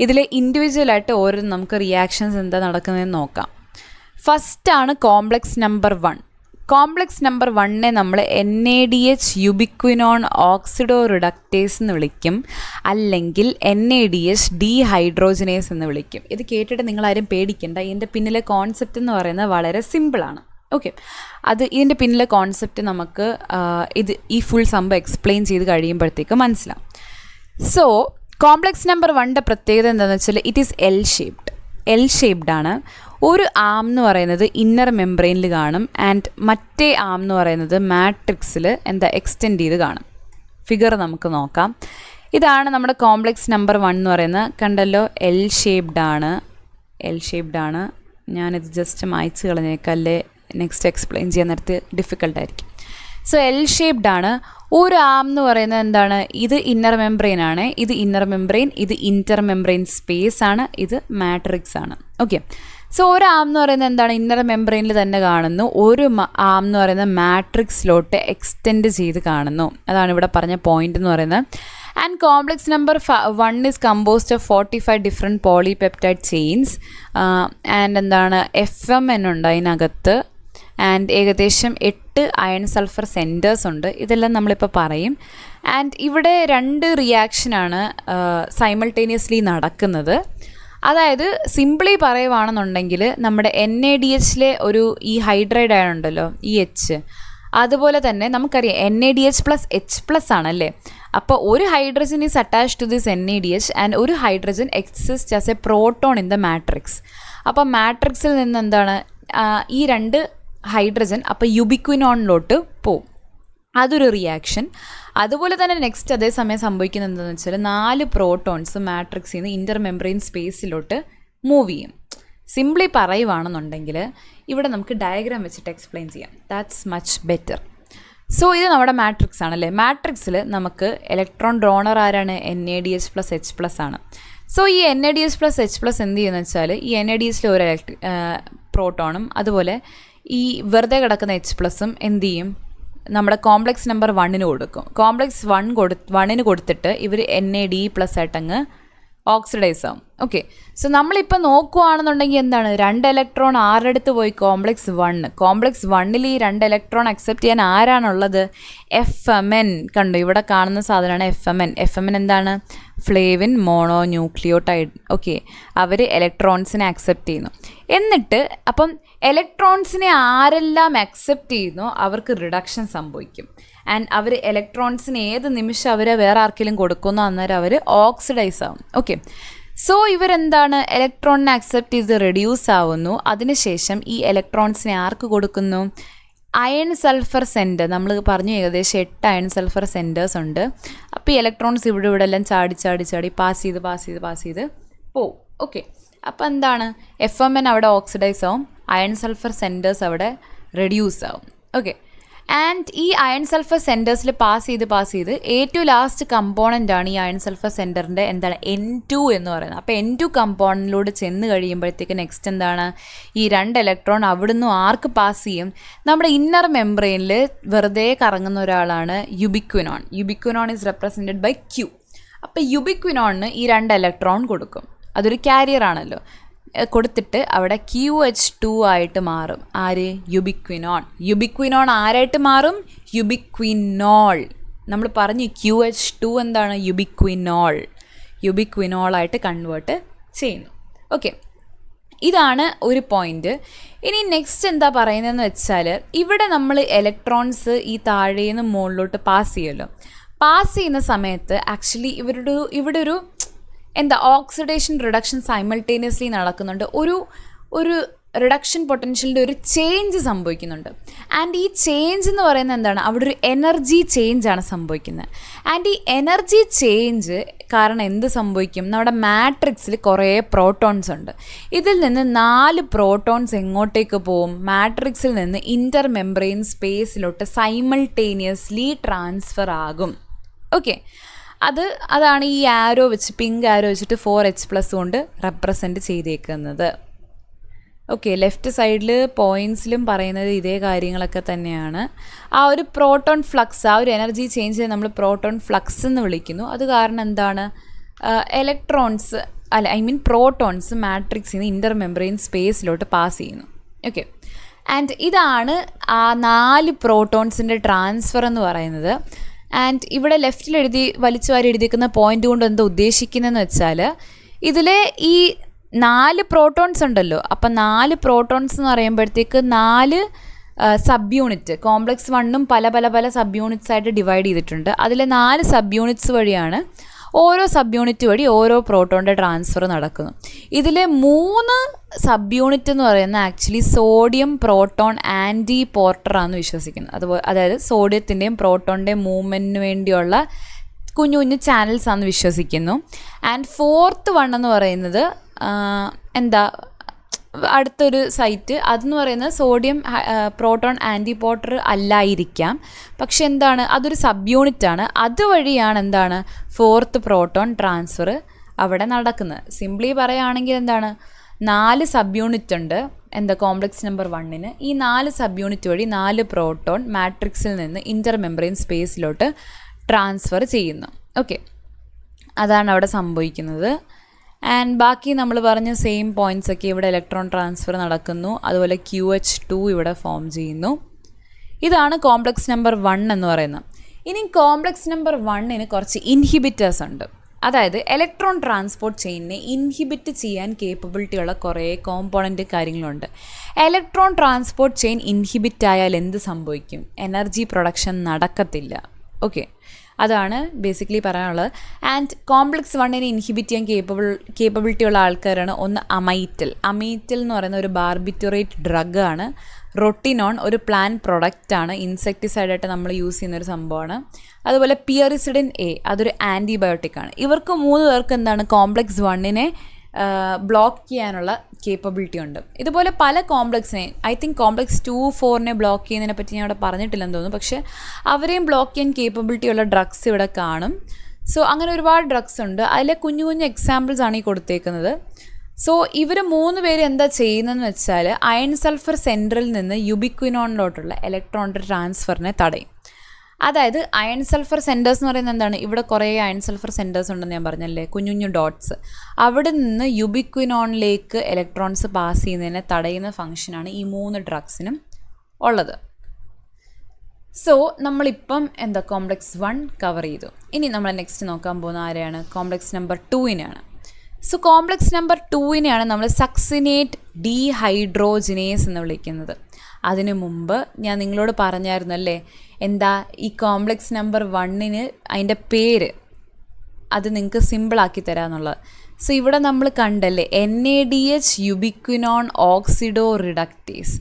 S1: ഇതിൽ ഇൻഡിവിജ്വലായിട്ട് ഓരോ നമുക്ക് റിയാക്ഷൻസ് എന്താ നടക്കുന്നതെന്ന് നോക്കാം. ഫസ്റ്റാണ് കോംപ്ലക്സ് നമ്പർ 1. കോംപ്ലക്സ് നമ്പർ 1നെ നമ്മൾ NADH യുബിക്വിനോൺ ഓക്സിഡോ റിഡക്റ്റേസ് എന്ന് വിളിക്കും, അല്ലെങ്കിൽ NADH ഡീഹൈഡ്രോജനേസ് എന്ന് വിളിക്കും. ഇത് കേട്ടിട്ട് നിങ്ങളാരും പേടിക്കേണ്ട. ഇതിൻ്റെ പിന്നിലെ കോൺസെപ്റ്റ് എന്ന് പറയുന്നത് വളരെ സിമ്പിളാണ്. ഓക്കെ, ഇതിൻ്റെ പിന്നിലെ കോൺസെപ്റ്റ് നമുക്ക് ഈ ഫുൾ സംഭവം എക്സ്പ്ലെയിൻ ചെയ്ത് കഴിയുമ്പോഴത്തേക്ക് മനസ്സിലാവും. സോ കോംപ്ലക്സ് നമ്പർ 1ൻ്റെ പ്രത്യേകത എന്താണെന്ന് വെച്ചാൽ ഇറ്റ് ഈസ് എൽ ഷേപ്ഡ് ആണ്. ഒരു ആം എന്ന് പറയുന്നത് ഇന്നർ മെംബ്രെയിനിൽ കാണും ആൻഡ് മറ്റേ ആം എന്ന് പറയുന്നത് മാട്രിക്സിൽ എക്സ്റ്റെൻഡ് ചെയ്ത് കാണും. ഫിഗർ നമുക്ക് നോക്കാം. ഇതാണ് നമ്മുടെ കോംപ്ലക്സ് നമ്പർ 1 എന്ന് പറയുന്നത്. കണ്ടല്ലോ, എൽ ഷേപ്ഡ് ആണ്. ഞാനിത് ജസ്റ്റ് മായ്ച്ച് കളഞ്ഞേക്കല്ലേ, നെക്സ്റ്റ് എക്സ്പ്ലെയിൻ ചെയ്യാൻ നേരത്ത് ഡിഫിക്കൽട്ടായിരിക്കും. സോ എൽ ഷേപ്ഡ് ആണ്. ഒരു ആം എന്ന് പറയുന്നത് എന്താണ്, ഇത് ഇന്നർ മെംബ്രെയിൻ ആണ്, ഇത് ഇന്നർ മെംബ്രെയിൻ, ഇത് ഇൻ്റർ മെംബ്രെയിൻ സ്പേസ് ആണ്, ഇത് മാട്രിക്സ് ആണ്. ഓക്കെ, സോ ഒരു ആം എന്ന് പറയുന്നത് എന്താണ്, ഇന്നർ മെംബ്രെയിനിൽ തന്നെ കാണുന്നു. ഒരു ആം എന്ന് പറയുന്നത് മാട്രിക്സിലോട്ട് എക്സ്റ്റെൻഡ് ചെയ്ത് കാണുന്നു. അതാണ് ഇവിടെ പറഞ്ഞ പോയിന്റ് എന്ന് പറയുന്നത്. And complex number 1 is composed of 45 different polypeptide chains and എന്താണ് FMN ഉണ്ട് അതിനകത്ത്. ആൻഡ് ഏകദേശം 8 അയൺ സൾഫർ സെൻറ്റേഴ്സ് ഉണ്ട്. ഇതെല്ലാം നമ്മളിപ്പോൾ പറയും. ആൻഡ് ഇവിടെ 2 റിയാക്ഷനാണ് സൈമൾട്ടേനിയസ്ലി നടക്കുന്നത്. അതായത് സിംപിളി പറയുവാണെന്നുണ്ടെങ്കിൽ നമ്മുടെ NADHലെ ഈ ഹൈഡ്രൈഡ് അയൺ ഉണ്ടല്ലോ, ഈ H, അതുപോലെ തന്നെ നമുക്കറിയാം NADH പ്ലസ് H+ ആണല്ലേ. അപ്പോൾ ഒരു hydrogen is attach to this NADH and ഒരു hydrogen exist as a proton in the matrix. അപ്പോൾ മാട്രിക്സിൽ നിന്ന് എന്താണ്, ഈ 2 ഹൈഡ്രജൻ അപ്പോൾ യുബിക്വിനോണിലോട്ട് പോവും. അതൊരു റിയാക്ഷൻ. അതുപോലെ തന്നെ നെക്സ്റ്റ് അതേസമയം സംഭവിക്കുന്നത് എന്താണെന്ന് വെച്ചാൽ 4 പ്രോട്ടോൺസ് മാട്രിക്സിൽ നിന്ന് ഇൻ്റർ മെംബ്രെയിൻ സ്പേസിലോട്ട് മൂവ് ചെയ്യും. സിംപ്ലി പറയുവാണെന്നുണ്ടെങ്കിൽ ഇവിടെ നമുക്ക് ഡയഗ്രാം വെച്ചിട്ട് എക്സ്പ്ലെയിൻ ചെയ്യാം. That's much better. സോ ഇത് നമ്മുടെ മാട്രിക്സ് ആണല്ലേ. മാട്രിക്സിൽ നമുക്ക് ഇലക്ട്രോൺ ഡോണർ ആരാണ്, NADH പ്ലസ് H+ ആണ്. സോ ഈ NADH പ്ലസ് H+ എന്ത് ചെയ്യുന്നത് വെച്ചാൽ ഈ NADHലെ ഒരു പ്രോട്ടോണും അതുപോലെ ഈ വെറുതെ കിടക്കുന്ന H+ഉം എന്ത് ചെയ്യും, നമ്മുടെ കോംപ്ലക്സ് നമ്പർ 1ന് കൊടുക്കും. കോംപ്ലക്സ് 1ന് കൊടുത്തിട്ട് ഇവർ NAD+ ആയിട്ടങ്ങ് ഓക്സിഡൈസ് ആവും. ഓക്കെ, സോ നമ്മളിപ്പോൾ നോക്കുകയാണെന്നുണ്ടെങ്കിൽ എന്താണ്, 2 ഇലക്ട്രോൺ ആരുടെ അടുത്ത് പോയി, കോംപ്ലക്സ് 1. കോംപ്ലക്സ് 1ൽ ഈ 2 ഇലക്ട്രോൺ അക്സെപ്റ്റ് ചെയ്യാൻ ആരാണുള്ളത്, FMN. കണ്ടു, ഇവിടെ കാണുന്ന സാധനമാണ് FMN എന്താണ്, ഫ്ലേവിൻ മോണോ ന്യൂക്ലിയോടൈഡ്. ഓക്കെ, അവർ ഇലക്ട്രോൺസിനെ അക്സെപ്റ്റ് ചെയ്യുന്നു. എന്നിട്ട് അപ്പം ഇലക്ട്രോൺസിനെ ആരെല്ലാം അക്സെപ്റ്റ് ചെയ്യുന്നു അവർക്ക് റിഡക്ഷൻ സംഭവിക്കും. ആൻഡ് അവർ ഇലക്ട്രോൺസിന് ഏത് നിമിഷം അവർ വേറെ ആർക്കെങ്കിലും കൊടുക്കുന്നു അന്നേരം അവർ ഓക്സിഡൈസ് ആവും. ഓക്കെ, സോ ഇവരെന്താണ്, ഇലക്ട്രോണിനെ അക്സെപ്റ്റ് ചെയ്ത് റെഡ്യൂസ് ആവുന്നു. അതിനുശേഷം ഈ ഇലക്ട്രോൺസിനെ ആർക്ക് കൊടുക്കുന്നു, അയൺ സൾഫർ സെൻറ്റർ. നമ്മൾ പറഞ്ഞു ഏകദേശം 8 അയൺ സൾഫർ സെൻറ്റേഴ്സ് ഉണ്ട്. അപ്പോൾ ഈ ഇലക്ട്രോൺസ് ഇവിടെ എല്ലാം ചാടി പാസ് ചെയ്ത് പോവും. ഓക്കെ, അപ്പോൾ എന്താണ്, FMN അവിടെ ഓക്സിഡൈസ് ആവും, അയൺ സൾഫർ സെൻറ്റേഴ്സ് അവിടെ റെഡ്യൂസ് ആവും. ഓക്കെ, ആൻഡ് ഈ അയൺ സൾഫർ സെൻറ്റേഴ്സിൽ പാസ് ചെയ്ത് ഏറ്റവും ലാസ്റ്റ് കമ്പോണൻ്റ് ആണ് ഈ അയൺ സൾഫർ സെൻറ്ററിൻ്റെ എന്താണ്, N2 എന്ന് പറയുന്നത്. അപ്പോൾ N2 കമ്പോണൻറ്റിലൂടെ ചെന്ന് കഴിയുമ്പോഴത്തേക്ക് നെക്സ്റ്റ് എന്താണ്, ഈ 2 ഇലക്ട്രോൺ അവിടുന്ന് ആർക്ക് പാസ് ചെയ്യും, നമ്മുടെ ഇന്നർ മെംബ്രെയിനിൽ വെറുതെ കറങ്ങുന്ന ഒരാളാണ് യുബിക്വിനോൺ ഈസ് റെപ്രസെൻറ്റഡ് ബൈ Q. അപ്പോൾ യുബിക്വിനോണിന് ഈ 2 ഇലക്ട്രോൺ കൊടുക്കും. അതൊരു കാരിയർ ആണല്ലോ. കൊടുത്തിട്ട് അവിടെ QH2 ആയിട്ട് മാറും. ആര്, യുബിക്വിനോൺ ആരായിട്ട് മാറും, യുബിക്വിനോൾ. നമ്മൾ പറഞ്ഞു QH2 എന്താണ്, യുബിക്വിനോളായിട്ട് കൺവേർട്ട് ചെയ്യുന്നു. ഓക്കെ, ഇതാണ് ഒരു പോയിന്റ്. ഇനി നെക്സ്റ്റ് എന്താ പറയുന്നതെന്ന് വെച്ചാൽ ഇവിടെ നമ്മൾ ഇലക്ട്രോൺസ് ഈ താഴേന്ന് മുകളിലോട്ട് പാസ് ചെയ്യുമല്ലോ. പാസ് ചെയ്യുന്ന സമയത്ത് ആക്ച്വലി ഇവിടെ ഒരു ഓക്സിഡേഷൻ റിഡക്ഷൻ സൈമൾട്ടേനിയസ്ലി നടക്കുന്നുണ്ട്. ഒരു റിഡക്ഷൻ പൊട്ടൻഷ്യലിൻ്റെ ഒരു ചേഞ്ച് സംഭവിക്കുന്നുണ്ട്. ആൻഡ് ഈ ചേഞ്ച് എന്ന് പറയുന്നത് എന്താണ്, അവിടെ ഒരു എനർജി ചേഞ്ചാണ് സംഭവിക്കുന്നത്. ആൻഡ് ഈ എനർജി ചേഞ്ച് കാരണം എന്ത് സംഭവിക്കും, നമ്മുടെ മാട്രിക്സിൽ കുറേ പ്രോട്ടോൺസ് ഉണ്ട്. ഇതിൽ നിന്ന് 4 പ്രോട്ടോൺസ് എങ്ങോട്ടേക്ക് പോവും, മാട്രിക്സിൽ നിന്ന് ഇൻ്റർ മെംബ്രെയിൻ സ്പേസിലോട്ട് സൈമൾട്ടേനിയസ്ലി ട്രാൻസ്ഫർ ആകും. ഓക്കെ, അതാണ് ഈ ആരോ വെച്ച്, പിങ്ക് ആരോ വെച്ചിട്ട് 4H+ കൊണ്ട് റെപ്രസെൻറ്റ് ചെയ്തേക്കുന്നത്. ഓക്കെ, ലെഫ്റ്റ് സൈഡിൽ പോയിൻറ്റ്സിലും പറയുന്നത് ഇതേ കാര്യങ്ങളൊക്കെ തന്നെയാണ്. ആ ഒരു പ്രോട്ടോൺ ഫ്ലക്സ്, ആ ഒരു എനർജി ചേഞ്ച് നമ്മൾ പ്രോട്ടോൺ ഫ്ലക്സ് എന്ന് വിളിക്കുന്നു. അത് കാരണം എന്താണ്, പ്രോട്ടോൺസ് മാട്രിക്സിൽ നിന്ന് ഇൻ്റർ മെംബ്രെയിൻ സ്പേസിലോട്ട് പാസ് ചെയ്യുന്നു. ഓക്കെ, ആൻഡ് ഇതാണ് ആ 4 പ്രോട്ടോൺസിൻ്റെ ട്രാൻസ്ഫർ എന്ന് പറയുന്നത്. ആൻഡ് ഇവിടെ ലെഫ്റ്റിൽ വലിച്ചു വാരി എഴുതിയിരിക്കുന്ന പോയിൻ്റ് കൊണ്ട് എന്താ ഉദ്ദേശിക്കുന്നതെന്ന് വെച്ചാൽ, ഇതിലെ ഈ 4 പ്രോട്ടോൺസ് ഉണ്ടല്ലോ, അപ്പം 4 പ്രോട്ടോൺസ് എന്ന് പറയുമ്പോഴത്തേക്ക് 4 സബ് യൂണിറ്റ്, കോംപ്ലക്സ് 1ഉം പല സബ് യൂണിറ്റ്സ് ആയിട്ട് ഡിവൈഡ് ചെയ്തിട്ടുണ്ട്. അതിലെ 4 സബ് യൂണിറ്റ്സ് വഴിയാണ്, ഓരോ സബ് യൂണിറ്റ് വഴി ഓരോ പ്രോട്ടോണിൻ്റെ ട്രാൻസ്ഫർ നടക്കുന്നു. ഇതിലെ 3 സബ് യൂണിറ്റ് എന്ന് പറയുന്നത് ആക്ച്വലി സോഡിയം പ്രോട്ടോൺ ആൻറ്റി പോർട്ടറാണെന്ന് വിശ്വസിക്കുന്നത്. അതായത് സോഡിയത്തിൻ്റെയും പ്രോട്ടോണിൻ്റെയും മൂവ്മെൻറ്റിന് വേണ്ടിയുള്ള കുഞ്ഞു ചാനൽസ് ആണെന്ന് വിശ്വസിക്കുന്നു. ആൻഡ് 4th വൺ എന്ന് പറയുന്നത് അടുത്തൊരു സൈറ്റ്, അതെന്ന് പറയുന്നത് സോഡിയം പ്രോട്ടോൺ ആൻറ്റി പോർട്ടർ അല്ലായിരിക്കാം, പക്ഷെ അതൊരു സബ് യൂണിറ്റാണ്. അതുവഴിയാണ് 4th പ്രോട്ടോൺ ട്രാൻസ്ഫർ അവിടെ നടക്കുന്നത്. സിംപ്ലി പറയുകയാണെങ്കിൽ 4 സബ് യൂണിറ്റ് ഉണ്ട് കോംപ്ലക്സ് നമ്പർ 1-ന്. ഈ 4 സബ് യൂണിറ്റ് വഴി 4 പ്രോട്ടോൺ മാട്രിക്സിൽ നിന്ന് ഇൻ്റർ മെംബ്രെയിൻ സ്പേസിലോട്ട് ട്രാൻസ്ഫർ ചെയ്യുന്നു. ഓക്കെ, അതാണ് അവിടെ സംഭവിക്കുന്നത്. ആൻഡ് ബാക്കി നമ്മൾ പറഞ്ഞ സെയിം പോയിൻറ്റ്സൊക്കെ ഇവിടെ ഇലക്ട്രോൺ ട്രാൻസ്ഫർ നടക്കുന്നു. അതുപോലെ QH2 ഇവിടെ ഫോം ചെയ്യുന്നു. ഇതാണ് കോംപ്ലക്സ് നമ്പർ 1 എന്ന് പറയുന്നത്. ഇനി കോംപ്ലക്സ് നമ്പർ 1-ന് കുറച്ച് ഇൻഹിബിറ്റേഴ്സ് ഉണ്ട്. അതായത് ഇലക്ട്രോൺ ട്രാൻസ്പോർട്ട് ചെയിനിനെ ഇൻഹിബിറ്റ് ചെയ്യാൻ കേപ്പബിലിറ്റിയുള്ള കുറേ കോമ്പോണൻറ്റ് കാര്യങ്ങളുണ്ട്. ഇലക്ട്രോൺ ട്രാൻസ്പോർട്ട് ചെയിൻ ഇൻഹിബിറ്റ് ആയാൽ എന്ത് സംഭവിക്കും, എനർജി പ്രൊഡക്ഷൻ നടക്കത്തില്ല. ഓക്കെ, അതാണ് ബേസിക്കലി പറയാനുള്ളത്. ആൻഡ് കോംപ്ലക്സ് 1-നെ ഇൻഹിബിറ്റ് ചെയ്യാൻ കേപ്പബിലിറ്റി ഉള്ള ആൾക്കാരാണ് ഒന്ന് അമൈറ്റൽ എന്ന് പറയുന്ന ഒരു ബാർബിറ്റുറേറ്റ് ഡ്രഗാണ്. റൊട്ടിനോൺ ഒരു പ്ലാന്റ് പ്രൊഡക്റ്റാണ്, ഇൻസെക്ടിസൈഡായിട്ട് നമ്മൾ യൂസ് ചെയ്യുന്നൊരു സംഭവമാണ്. അതുപോലെ പിയറിസിഡിൻ A, അതൊരു ആൻറ്റിബയോട്ടിക്കാണ്. ഇവർക്ക് 3 പേർക്ക് കോംപ്ലക്സ് 1-നെ ബ്ലോക്ക് ചെയ്യാനുള്ള കേപ്പബിലിറ്റി ഉണ്ട്. ഇതുപോലെ പല കോംപ്ലക്സിനെ, ഐ തിങ്ക് കോംപ്ലക്സ് 2, 4-നെ ബ്ലോക്ക് ചെയ്യുന്നതിനെ പറ്റി ഞാൻ ഇവിടെ പറഞ്ഞിട്ടില്ലെന്ന് തോന്നുന്നു, പക്ഷേ അവരെയും ബ്ലോക്ക് ചെയ്യാൻ കേപ്പബിലിറ്റി ഉള്ള ഡ്രഗ്സ് ഇവിടെ കാണും. സോ അങ്ങനെ ഒരുപാട് ഡ്രഗ്സ് ഉണ്ട്. അതിലെ കുഞ്ഞു എക്സാമ്പിൾസ് ആണ് ഈ കൊടുത്തേക്കുന്നത്. സോ ഇവർ 3 പേര് എന്താ ചെയ്യുന്നതെന്ന് വെച്ചാൽ, അയൺ സൾഫർ സെൻറ്ററിൽ നിന്ന് യുബിക്വിനോണിലോട്ടുള്ള ഇലക്ട്രോണിൻ്റെ ട്രാൻസ്ഫറിനെ തടയും. അതായത് അയൺ സൾഫർ സെൻറ്റേഴ്സ് എന്ന് പറയുന്നത് ഇവിടെ കുറേ അയൺ സൾഫർ സെൻറ്റേഴ്സ് ഉണ്ടെന്ന് ഞാൻ പറഞ്ഞല്ലേ, കുഞ്ഞു ഡോട്ട്സ്. അവിടെ നിന്ന് യുബിക്വിനോണിലേക്ക് ഇലക്ട്രോൺസ് പാസ് ചെയ്യുന്നതിനെ തടയുന്ന ഫംഗ്ഷനാണ് ഈ 3 ഡ്രഗ്സിനും ഉള്ളത്. സോ നമ്മളിപ്പം കോംപ്ലക്സ് 1 കവർ ചെയ്തു. ഇനി നമ്മൾ നെക്സ്റ്റ് നോക്കാൻ പോകുന്ന ആരെയാണ്, കോംപ്ലക്സ് നമ്പർ 2-നെയാണ്. സോ കോംപ്ലക്സ് നമ്പർ 2-നെയാണ് നമ്മൾ സക്സിനേറ്റ് ഡീഹൈഡ്രോജിനേസ് എന്ന് വിളിക്കുന്നത്. അതിനു മുമ്പ് ഞാൻ നിങ്ങളോട് പറഞ്ഞായിരുന്നല്ലേ, ഈ കോംപ്ലക്സ് നമ്പർ 1-ന് അതിൻ്റെ പേര് അത് നിങ്ങൾക്ക് സിമ്പിളാക്കി തരാമെന്നുള്ളത്. സോ ഇവിടെ നമ്മൾ കണ്ടല്ലേ, NADH യുബിക്വിനോൺ ഓക്സിഡോ റിഡക്റ്റേസ്.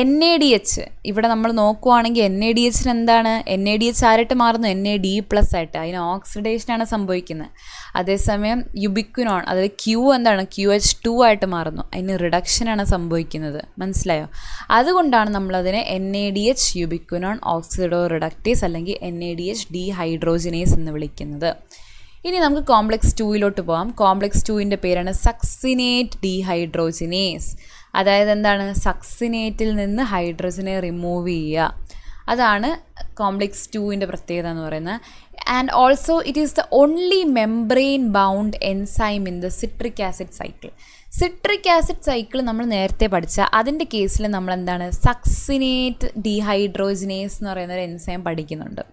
S1: NADH ഇവിടെ നമ്മൾ നോക്കുവാണെങ്കിൽ NADH-ന് NADH ആരായിട്ട് മാറുന്നു, NAD+ ആയിട്ട്. അതിന് ഓക്സിഡേഷനാണ് സംഭവിക്കുന്നത്. അതേസമയം യുബിക്വിനോൺ, അതായത് QH2 ആയിട്ട് മാറുന്നു, അതിന് റിഡക്ഷനാണ് സംഭവിക്കുന്നത്. മനസ്സിലായോ? അതുകൊണ്ടാണ് നമ്മളതിനെ NADH യുബിക്വിനോൺ ഓക്സിഡോ റിഡക്റ്റേസ് അല്ലെങ്കിൽ NADH ഡീഹൈഡ്രോജിനേസ് എന്ന് വിളിക്കുന്നത്. ഇനി നമുക്ക് കോംപ്ലക്സ് 2-ലോട്ട് പോകാം. കോംപ്ലക്സ് 2-ൻ്റെ പേരാണ് സക്സിനേറ്റ് ഡീഹൈഡ്രോജിനേസ്. അതായത് സക്സിനേറ്റിൽ നിന്ന് ഹൈഡ്രജനെ റിമൂവ് ചെയ്യുക. അതാണ് കോംപ്ലക്സ് 2-ൻ്റെ പ്രത്യേകത എന്ന് പറയുന്നത്. And also it is the only membrane bound enzyme in the citric acid cycle. Citric acid cycle നമ്മൾ നേരത്തെ പഠിച്ച അതിൻ്റെ കേസിൽ നമ്മൾ സക്സിനേറ്റ് ഡീഹൈഡ്രോജിനേസ് എന്ന് പറയുന്ന ഒരു എൻസൈം പഠിക്കുന്നുണ്ട്.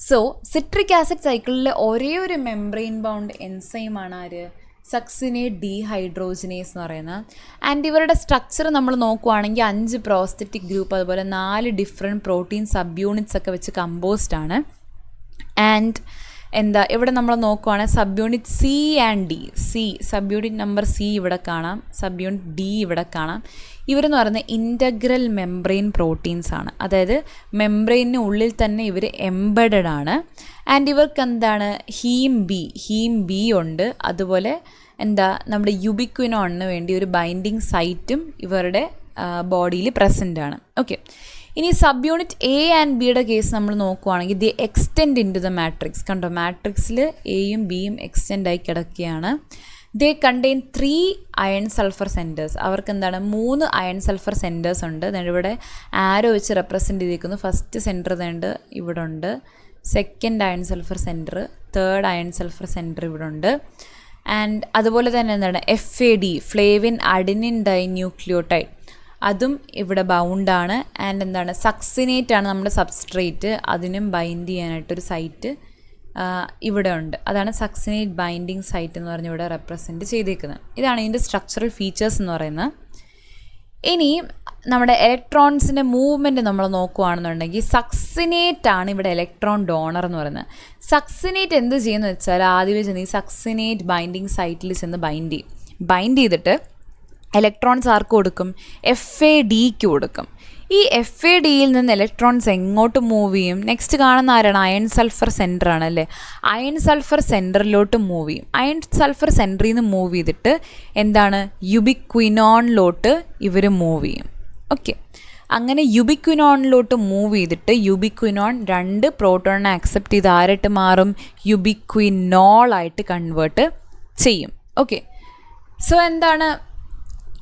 S1: സോ സിട്രിക് ആസിഡ് സൈക്കിളിലെ ഒരേ ഒരു മെംബ്രെയിൻ ബൗണ്ട് എൻസൈമാണ് ആര്, സക്സിനേറ്റ് ഡീഹൈഡ്രോജിനേസ് എന്ന് പറയുന്നത്. ആൻഡ് ഇവരുടെ സ്ട്രക്ചർ നമ്മൾ നോക്കുവാണെങ്കിൽ 5 പ്രോസ്തെറ്റിക് ഗ്രൂപ്പ്, അതുപോലെ 4 ഡിഫറെൻറ്റ് പ്രോട്ടീൻ സബ് യൂണിറ്റ്സ് ഒക്കെ വെച്ച് കമ്പോസ്ഡ് ആണ്. ആൻഡ് ഇവിടെ നമ്മൾ നോക്കുവാണെങ്കിൽ sub unit C and D. Sub unit number C ഇവിടെ കാണാം, സബ് യൂണിറ്റ് ഡി ഇവിടെ കാണാം. ഇവരെന്ന് പറയുന്നത് ഇൻ്റഗ്രൽ മെംബ്രെയിൻ പ്രോട്ടീൻസ് ആണ്. അതായത് മെംബ്രെയിനിന് ഉള്ളിൽ തന്നെ ഇവർ എംബഡഡ് ആണ്. ആൻഡ് ഇവർക്ക് ഹീം ബി ഉണ്ട്. അതുപോലെ നമ്മുടെ യുബിക്വിനോണിന് വേണ്ടി ഒരു ബൈൻഡിങ് സൈറ്റും ഇവരുടെ ബോഡിയിൽ പ്രസൻ്റ് ആണ്. ഓക്കെ, ഇനി സബ് യൂണിറ്റ് എ ആൻഡ് ബിയുടെ കേസ് നമ്മൾ നോക്കുവാണെങ്കിൽ they extend into the matrix. കണ്ടോ, മാട്രിക്സിൽ എയും ബിയും എക്സ്റ്റെൻഡ് ആയി കിടക്കുകയാണ്. They contain 3 iron sulphur centres. അവർക്ക് 3 അയൺ സൾഫർ സെൻറ്റേഴ്സ് ഉണ്ട്. ഇവിടെ ആരോ വെച്ച് റെപ്രസെൻറ്റ് ചെയ്തിരിക്കുന്നു. ഫസ്റ്റ് സെൻറ്റർ ഇവിടെ ഉണ്ട്, second iron sulphur centre, third iron sulphur centre ഇവിടെ ഉണ്ട്. ആൻഡ് അതുപോലെ തന്നെ FAD, ഫ്ലേവിൻ അഡിനിൻ ഡൈന്യൂക്ലിയോടൈഡ്, അതും ഇവിടെ ബൗണ്ടാണ്. ആൻഡ് സക്സിനേറ്റ് ആണ് നമ്മുടെ സബ്സ്ട്രേറ്റ്, അതിനും ബൈൻഡ് ചെയ്യാനായിട്ടൊരു സൈറ്റ് ഇവിടെ ഉണ്ട്. അതാണ് സക്സിനേറ്റ് ബൈൻഡിങ് സൈറ്റ് എന്ന് പറഞ്ഞ് ഇവിടെ റെപ്രസെൻറ്റ് ചെയ്തേക്കുന്നത്. ഇതാണ് ഇതിൻ്റെ സ്ട്രക്ചറൽ ഫീച്ചേഴ്സ് എന്ന് പറയുന്നത്. ഇനി നമ്മുടെ ഇലക്ട്രോൺസിൻ്റെ മൂവ്മെൻറ്റ് നമ്മൾ നോക്കുകയാണെന്നുണ്ടെങ്കിൽ സക്സിനേറ്റ് ആണ് ഇവിടെ ഇലക്ട്രോൺ ഡോണർ എന്ന് പറയുന്നത്. സക്സിനേറ്റ് എന്ത് ചെയ്യുമെന്ന് വെച്ചാൽ ആദ്യമേ ചെന്ന് ഈ സക്സിനേറ്റ് ബൈൻഡിങ് സൈറ്റിൽ ചെന്ന് ബൈൻഡ് ചെയ്തിട്ട് ഇലക്ട്രോൺസ് ആർക്ക് കൊടുക്കും? FADക്ക് കൊടുക്കും. ഈ FADയിൽ നിന്ന് ഇലക്ട്രോൺസ് എങ്ങോട്ട് മൂവ് ചെയ്യും? നെക്സ്റ്റ് കാണുന്ന ആരാണ്? അയൺ സൾഫർ സെൻറ്റർ ആണ് അല്ലേ. അയൺ സൾഫർ സെൻറ്ററിലോട്ട് മൂവ് ചെയ്യും. അയൺ സൾഫർ സെൻറ്ററിൽ നിന്ന് മൂവ് ചെയ്തിട്ട് യുബിക്വിനോണിലോട്ട് ഇവർ മൂവ് ചെയ്യും. ഓക്കെ, അങ്ങനെ യുബിക്വിനോണിലോട്ട് മൂവ് ചെയ്തിട്ട് യുബിക്വിനോൺ 2 പ്രോട്ടോണിനെ അക്സെപ്റ്റ് ചെയ്ത് ആരായിട്ട് മാറും? യുബിക്വിനോളായിട്ട് കൺവേർട്ട് ചെയ്യും. ഓക്കെ, സോ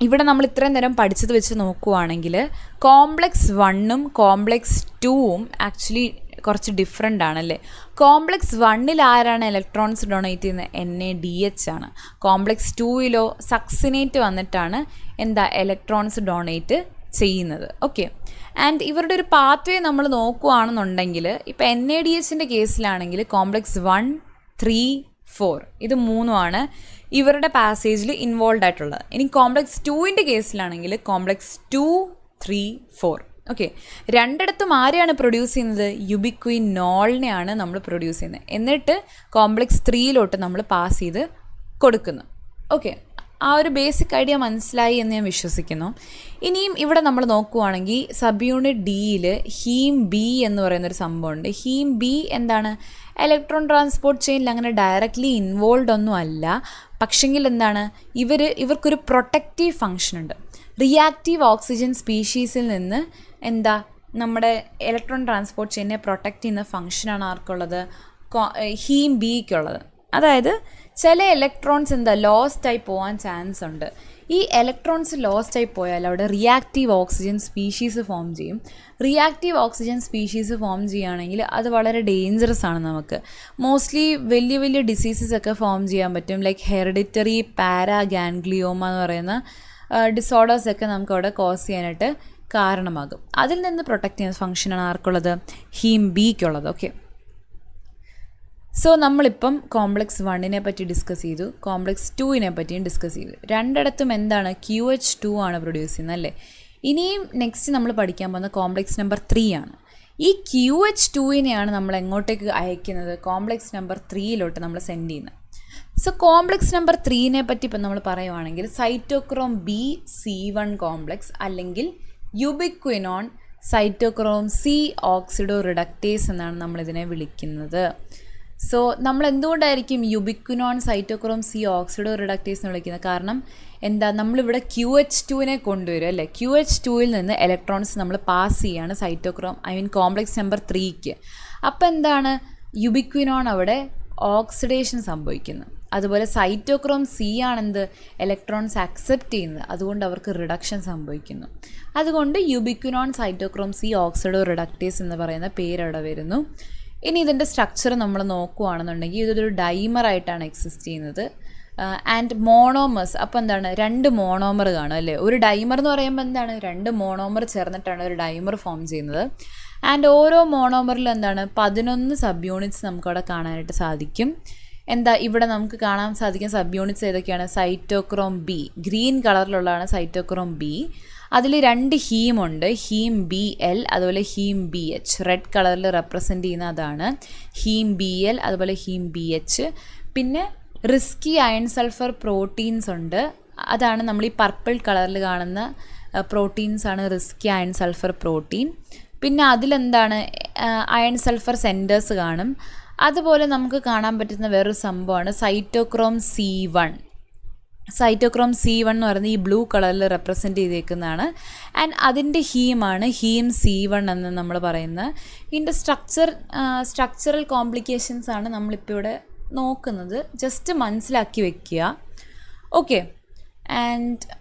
S1: ഇവിടെ നമ്മൾ ഇത്രയും നേരം പഠിച്ചത് വെച്ച് നോക്കുവാണെങ്കിൽ കോംപ്ലക്സ് 1ഉം കോംപ്ലക്സ് 2ഉം ആക്ച്വലി കുറച്ച് ഡിഫറെൻ്റ് ആണല്ലേ. കോംപ്ലക്സ് 1ൽ ആരാണ് ഇലക്ട്രോൺസ് ഡൊണേറ്റ് ചെയ്യുന്നത്? NADH ആണ്. കോംപ്ലക്സ് 2യിലോ സക്സിനേറ്റ് വന്നിട്ടാണ് ഇലക്ട്രോൺസ് ഡൊണേറ്റ് ചെയ്യുന്നത്. ഓക്കെ, ആൻഡ് ഇവരുടെ ഒരു പാത്വേ നമ്മൾ നോക്കുകയാണെന്നുണ്ടെങ്കിൽ ഇപ്പോൾ NADHൻ്റെ കേസിലാണെങ്കിൽ കോംപ്ലക്സ് 1, 3, 4 ഇത് 3ആണ് ഇവരുടെ പാസേജിൽ ഇൻവോൾവ് ആയിട്ടുള്ളത്. ഇനി കോംപ്ലക്സ് 2ൻ്റെ കേസിലാണെങ്കിൽ കോംപ്ലക്സ് 2, 3, 4. ഓക്കെ, രണ്ടിടത്തും ആരെയാണ് പ്രൊഡ്യൂസ് ചെയ്യുന്നത്? യുബിക്വിനോളിനെയാണ് നമ്മൾ പ്രൊഡ്യൂസ് ചെയ്യുന്നത്. എന്നിട്ട് കോംപ്ലക്സ് 3യിലോട്ട് നമ്മൾ പാസ് ചെയ്ത് കൊടുക്കുന്നു. ഓക്കെ, ആ ഒരു ബേസിക് ഐഡിയ മനസ്സിലായി എന്ന് ഞാൻ വിശ്വസിക്കുന്നു. ഇനിയും ഇവിടെ നമ്മൾ നോക്കുവാണെങ്കിൽ സബ് യൂണിറ്റ് ഡിയിൽ ഹീം ബി എന്ന് പറയുന്നൊരു സംഭവമുണ്ട്. ഹീം ബി ഇലക്ട്രോൺ ട്രാൻസ്പോർട്ട് ചെയിനിൽ അങ്ങനെ ഡയറക്റ്റ്ലി ഇൻവോൾവ് ഒന്നും അല്ല. പക്ഷെങ്കിൽ ഇവർക്കൊരു പ്രൊട്ടക്റ്റീവ് ഫങ്ഷൻ ഉണ്ട്. റിയാക്റ്റീവ് ഓക്സിജൻ സ്പീഷീസിൽ നിന്ന് നമ്മുടെ ഇലക്ട്രോൺ ട്രാൻസ്പോർട്ട് ചെയിനെ പ്രൊട്ടക്റ്റ് ചെയ്യുന്ന ഫങ്ഷനാണ് ആർക്കുള്ളത്? ഹീം ബിക്കുള്ളത്. അതായത് ചില ഇലക്ട്രോൺസ് ലോസ്റ്റ് ആയി പോകാൻ ചാൻസ് ഉണ്ട്. ഈ ഇലക്ട്രോൺസ് ലോസ്റ്റ് ആയി പോയാൽ അവിടെ റിയാക്റ്റീവ് ഓക്സിജൻ സ്പീഷീസ് ഫോം ചെയ്യും. റിയാക്റ്റീവ് ഓക്സിജൻ സ്പീഷീസ് ഫോം ചെയ്യുകയാണെങ്കിൽ അത് വളരെ ഡേഞ്ചറസ് ആണ്. നമുക്ക് മോസ്റ്റ്ലി വലിയ വലിയ ഡിസീസസ് ഒക്കെ ഫോം ചെയ്യാൻ പറ്റും. ലൈക്ക് ഹെറിഡിറ്ററി പാരാഗാൻഗ്ലിയോമ എന്ന് പറയുന്ന ഡിസോർഡേഴ്സൊക്കെ നമുക്ക് അവിടെ കോസ് ചെയ്യാനായിട്ട് കാരണമാകും. അതിൽ നിന്ന് പ്രൊട്ടക്റ്റ് ചെയ്യുന്ന ഫംഗ്ഷനാണ് ആർക്കുള്ളത്? ഹീം ബിക്കുള്ളത്. ഓക്കെ, സോ നമ്മളിപ്പം കോംപ്ലക്സ് 1നെ പറ്റി ഡിസ്കസ് ചെയ്തു, കോംപ്ലക്സ് 2നെ പറ്റിയും ഡിസ്കസ് ചെയ്തു. രണ്ടിടത്തും QH2 ആണ് പ്രൊഡ്യൂസ് ചെയ്യുന്നത് അല്ലേ. ഇനിയും നെക്സ്റ്റ് നമ്മൾ പഠിക്കാൻ പോകുന്ന കോംപ്ലക്സ് നമ്പർ 3 ആണ്. ഈ QH2നെയാണ് നമ്മൾ എങ്ങോട്ടേക്ക് അയക്കുന്നത്? കോംപ്ലക്സ് നമ്പർ 3യിലോട്ട് നമ്മൾ സെൻഡ് ചെയ്യുന്നത്. സോ കോംപ്ലക്സ് നമ്പർ 3നെ പറ്റി ഇപ്പം നമ്മൾ പറയുവാണെങ്കിൽ സൈറ്റോക്രോം BC1 കോംപ്ലക്സ് അല്ലെങ്കിൽ യുബിക്വിനോൺ സൈറ്റോക്രോം C ഓക്സിഡോ റിഡക്റ്റേസ് എന്നാണ് നമ്മളിതിനെ വിളിക്കുന്നത്. സോ നമ്മൾ എന്തുകൊണ്ടായിരിക്കും യുബിക്വിനോൺ സൈറ്റോക്രോം C ഓക്സിഡോ റിഡക്റ്റേസ് എന്ന് വിളിക്കുന്നത്? കാരണം നമ്മളിവിടെ QH2നെ കൊണ്ടുവരും അല്ലേ. QH2ൽ നിന്ന് ഇലക്ട്രോൺസ് നമ്മൾ പാസ് ചെയ്യാണ് കോംപ്ലക്സ് നമ്പർ 3ക്ക്. അപ്പം യുബിക്വിനോൺ അവിടെ ഓക്സിഡേഷൻ സംഭവിക്കുന്നു. അതുപോലെ സൈറ്റോക്രോം C ആണെന്ത് ഇലക്ട്രോൺസ് അക്സെപ്റ്റ് ചെയ്യുന്നത്, അതുകൊണ്ട് അവർക്ക് റിഡക്ഷൻ സംഭവിക്കുന്നു. അതുകൊണ്ട് യുബിക്വിനോൺ സൈറ്റോക്രോം C ഓക്സിഡോ റിഡക്റ്റേസ് എന്ന് പറയുന്ന പേരവിടെ വരുന്നു. ഇനി ഇതിൻ്റെ സ്ട്രക്ചർ നമ്മൾ നോക്കുകയാണെന്നുണ്ടെങ്കിൽ ഇതൊരു ഡൈമറായിട്ടാണ് എക്സിസ്റ്റ് ചെയ്യുന്നത്. ആൻഡ് മോണോമേഴ്സ്, അപ്പോൾ 2 മോണോമർ കാണും അല്ലേ. ഒരു ഡൈമർ എന്ന് പറയുമ്പോൾ 2 മോണോമർ ചേർന്നിട്ടാണ് ഒരു ഡൈമർ ഫോം ചെയ്യുന്നത്. ആൻഡ് ഓരോ മോണോമറിലും 11 സബ് യൂണിറ്റ്സ് നമുക്കവിടെ കാണാനായിട്ട് സാധിക്കും. ഇവിടെ നമുക്ക് കാണാൻ സാധിക്കുന്ന സബ് യൂണിറ്റ്സ് ഏതൊക്കെയാണ്? സൈറ്റോക്രോം B, ഗ്രീൻ കളറിലുള്ളതാണ് സൈറ്റോക്രോം B. അതിൽ 2 ഹീമുണ്ട്, ഹീം BL അതുപോലെ ഹീം BH. റെഡ് കളറിൽ റെപ്രസെൻ്റ് ചെയ്യുന്ന അതാണ് ഹീം BL അതുപോലെ ഹീം BH. പിന്നെ റിസ്കി അയൺ സൾഫർ പ്രോട്ടീൻസ് ഉണ്ട്, അതാണ് നമ്മൾ ഈ പർപ്പിൾ കളറിൽ കാണുന്ന പ്രോട്ടീൻസാണ് റിസ്കി അയൺ സൾഫർ പ്രോട്ടീൻ. പിന്നെ അതിലെന്താണ് അയൺ സൾഫർ സെൻറ്റേഴ്സ് കാണും. അതുപോലെ നമുക്ക് കാണാൻ പറ്റുന്ന വേറൊരു സംഭവമാണ് സൈറ്റോക്രോം C1. സൈറ്റോക്രോം C1 എന്ന് പറയുന്നത് ഈ ബ്ലൂ കളറിൽ റെപ്രസെൻ്റ് ചെയ്തേക്കുന്നതാണ്. ആൻഡ് അതിൻ്റെ ഹീമാണ് ഹീം C1 എന്ന് നമ്മൾ പറയുന്നത്. ഇതിൻ്റെ സ്ട്രക്ചറൽ കോംപ്ലിക്കേഷൻസ് ആണ് നമ്മളിപ്പോൾ ഇവിടെ നോക്കുന്നത്. ജസ്റ്റ് മനസ്സിലാക്കി വെക്കുക. ഓക്കെ, ആൻഡ്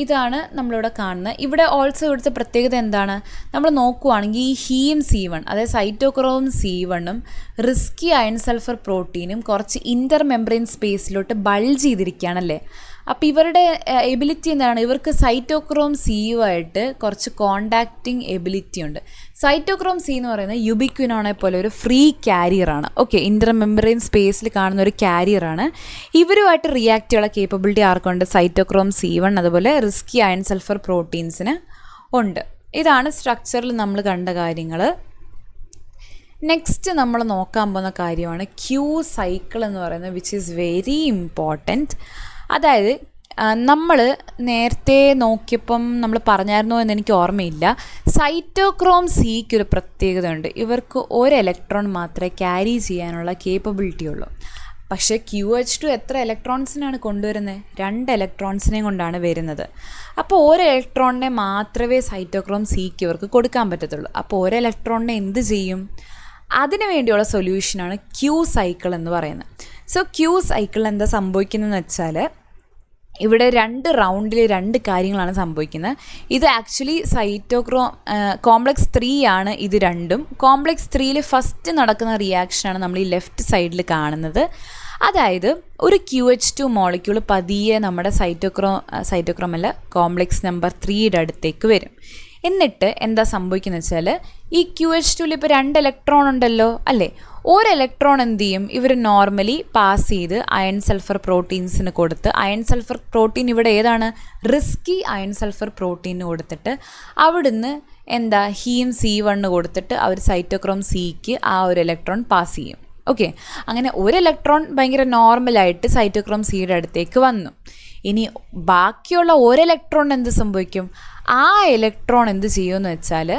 S1: ഇതാണ് നമ്മളിവിടെ കാണുന്നത്. ഇവിടെ ഓൾസോ ഇവിടുത്തെ പ്രത്യേകത എന്താണ്, നമ്മൾ നോക്കുവാണെങ്കിൽ ഈ ഹീം C1 അതായത് സൈറ്റോക്രോം C1ഉം റിസ്കി അയൺ സൾഫർ പ്രോട്ടീനും കുറച്ച് ഇൻ്റർ മെംബ്രെയിൻ സ്പേസിലോട്ട് ബൾജ് ചെയ്തിരിക്കുകയാണല്ലേ. അപ്പോൾ ഇവരുടെ എബിലിറ്റി എന്താണ്, ഇവർക്ക് സൈറ്റോക്രോം സിയുമായിട്ട് കുറച്ച് കോണ്ടാക്റ്റിംഗ് എബിലിറ്റി ഉണ്ട്. സൈറ്റോക്രോം C എന്ന് പറയുന്നത് യുബിക്വിനോണെ പോലെ ഒരു ഫ്രീ ക്യാരിയറാണ്. ഓക്കെ, ഇൻ്റർ മെംബ്രെയിൻ സ്പേസിൽ കാണുന്ന ഒരു ക്യാരിയറാണ്. ഇവരുമായിട്ട് റിയാക്ട് ചെയ്യാനുള്ള കേപ്പബിലിറ്റി ആർക്കുണ്ട്, സൈറ്റോക്രോം C1 അതുപോലെ റിസ്കി അയൺ സൾഫർ പ്രോട്ടീൻസിന് ഉണ്ട്. ഇതാണ് സ്ട്രക്ചറിൽ നമ്മൾ കണ്ട കാര്യങ്ങൾ. നെക്സ്റ്റ് നമ്മൾ നോക്കാൻ പോകുന്ന കാര്യമാണ് ക്യൂ സൈക്കിൾ എന്ന് പറയുന്നത്, വിച്ച് ഈസ് വെരി ഇമ്പോർട്ടൻറ്റ്. അതായത് നമ്മൾ നേരത്തെ നോക്കിയപ്പം നമ്മൾ പറഞ്ഞായിരുന്നോ എന്ന് എനിക്ക് ഓർമ്മയില്ല. സൈറ്റോക്രോം സിക്ക് ഒരു പ്രത്യേകത ഉണ്ട്, ഇവർക്ക് ഒരു ഇലക്ട്രോൺ മാത്രമേ ക്യാരി ചെയ്യാനുള്ള കേപ്പബിലിറ്റി ഉള്ളൂ. പക്ഷേ QH2 എത്ര ഇലക്ട്രോൺസിനാണ് കൊണ്ടുവരുന്നത്, 2 ഇലക്ട്രോൺസിനെയും കൊണ്ടാണ് വരുന്നത്. അപ്പോൾ ഒരു ഇലക്ട്രോണിനെ മാത്രമേ സൈറ്റോക്രോം സിക്ക് ഇവർക്ക് കൊടുക്കാൻ പറ്റത്തുള്ളൂ. അപ്പോൾ ഒരു ഇലക്ട്രോണിനെ എന്ത് ചെയ്യും, അതിനു വേണ്ടിയുള്ള സൊല്യൂഷനാണ് ക്യൂ സൈക്കിൾ എന്ന് പറയുന്നത്. സോ ക്യൂ സൈക്കിൾ എന്താ സംഭവിക്കുന്നതെന്ന് വെച്ചാൽ ഇവിടെ 2 റൗണ്ടിൽ 2 കാര്യങ്ങളാണ് സംഭവിക്കുന്നത്. ഇത് ആക്ച്വലി കോംപ്ലക്സ് 3 ആണ് ഇത് രണ്ടും. കോംപ്ലക്സ് 3ൽ ഫസ്റ്റ് നടക്കുന്ന റിയാക്ഷനാണ് നമ്മൾ ഈ ലെഫ്റ്റ് സൈഡിൽ കാണുന്നത്. അതായത് ഒരു QH2 മോളിക്യൂൾ പതിയെ നമ്മുടെ സൈറ്റോക്രോം അല്ല കോംപ്ലക്സ് നമ്പർ 3യുടെ അടുത്തേക്ക് വരും. എന്നിട്ട് എന്താ സംഭവിക്കുന്നത് വെച്ചാൽ ഈ QH2ൽ ഇപ്പോൾ 2 ഇലക്ട്രോൺ ഉണ്ടല്ലോ അല്ലേ, ഒരു ഇലക്ട്രോൺ എന്ത് ചെയ്യും, ഇവർ നോർമലി പാസ് ചെയ്ത് അയൺ സൾഫർ പ്രോട്ടീൻസിന് കൊടുത്ത്, അയൺ സൾഫർ പ്രോട്ടീൻ ഇവിടെ ഏതാണ്, റിസ്കി അയൺ സൾഫർ പ്രോട്ടീന് കൊടുത്തിട്ട് അവിടുന്ന് എന്താ ഹീം C1 കൊടുത്തിട്ട് അവർ സൈറ്റോക്രോം സിക്ക് ആ ഒരു ഇലക്ട്രോൺ പാസ് ചെയ്യും. ഓക്കെ, അങ്ങനെ ഒരു ഇലക്ട്രോൺ ഭയങ്കര നോർമലായിട്ട് സൈറ്റോക്രോം സിയുടെ അടുത്തേക്ക് വന്നു. ഇനി ബാക്കിയുള്ള ഒരു ഇലക്ട്രോൺ എന്ത് സംഭവിക്കും, ആ ഇലക്ട്രോൺ എന്ത് ചെയ്യുമെന്ന് വെച്ചാൽ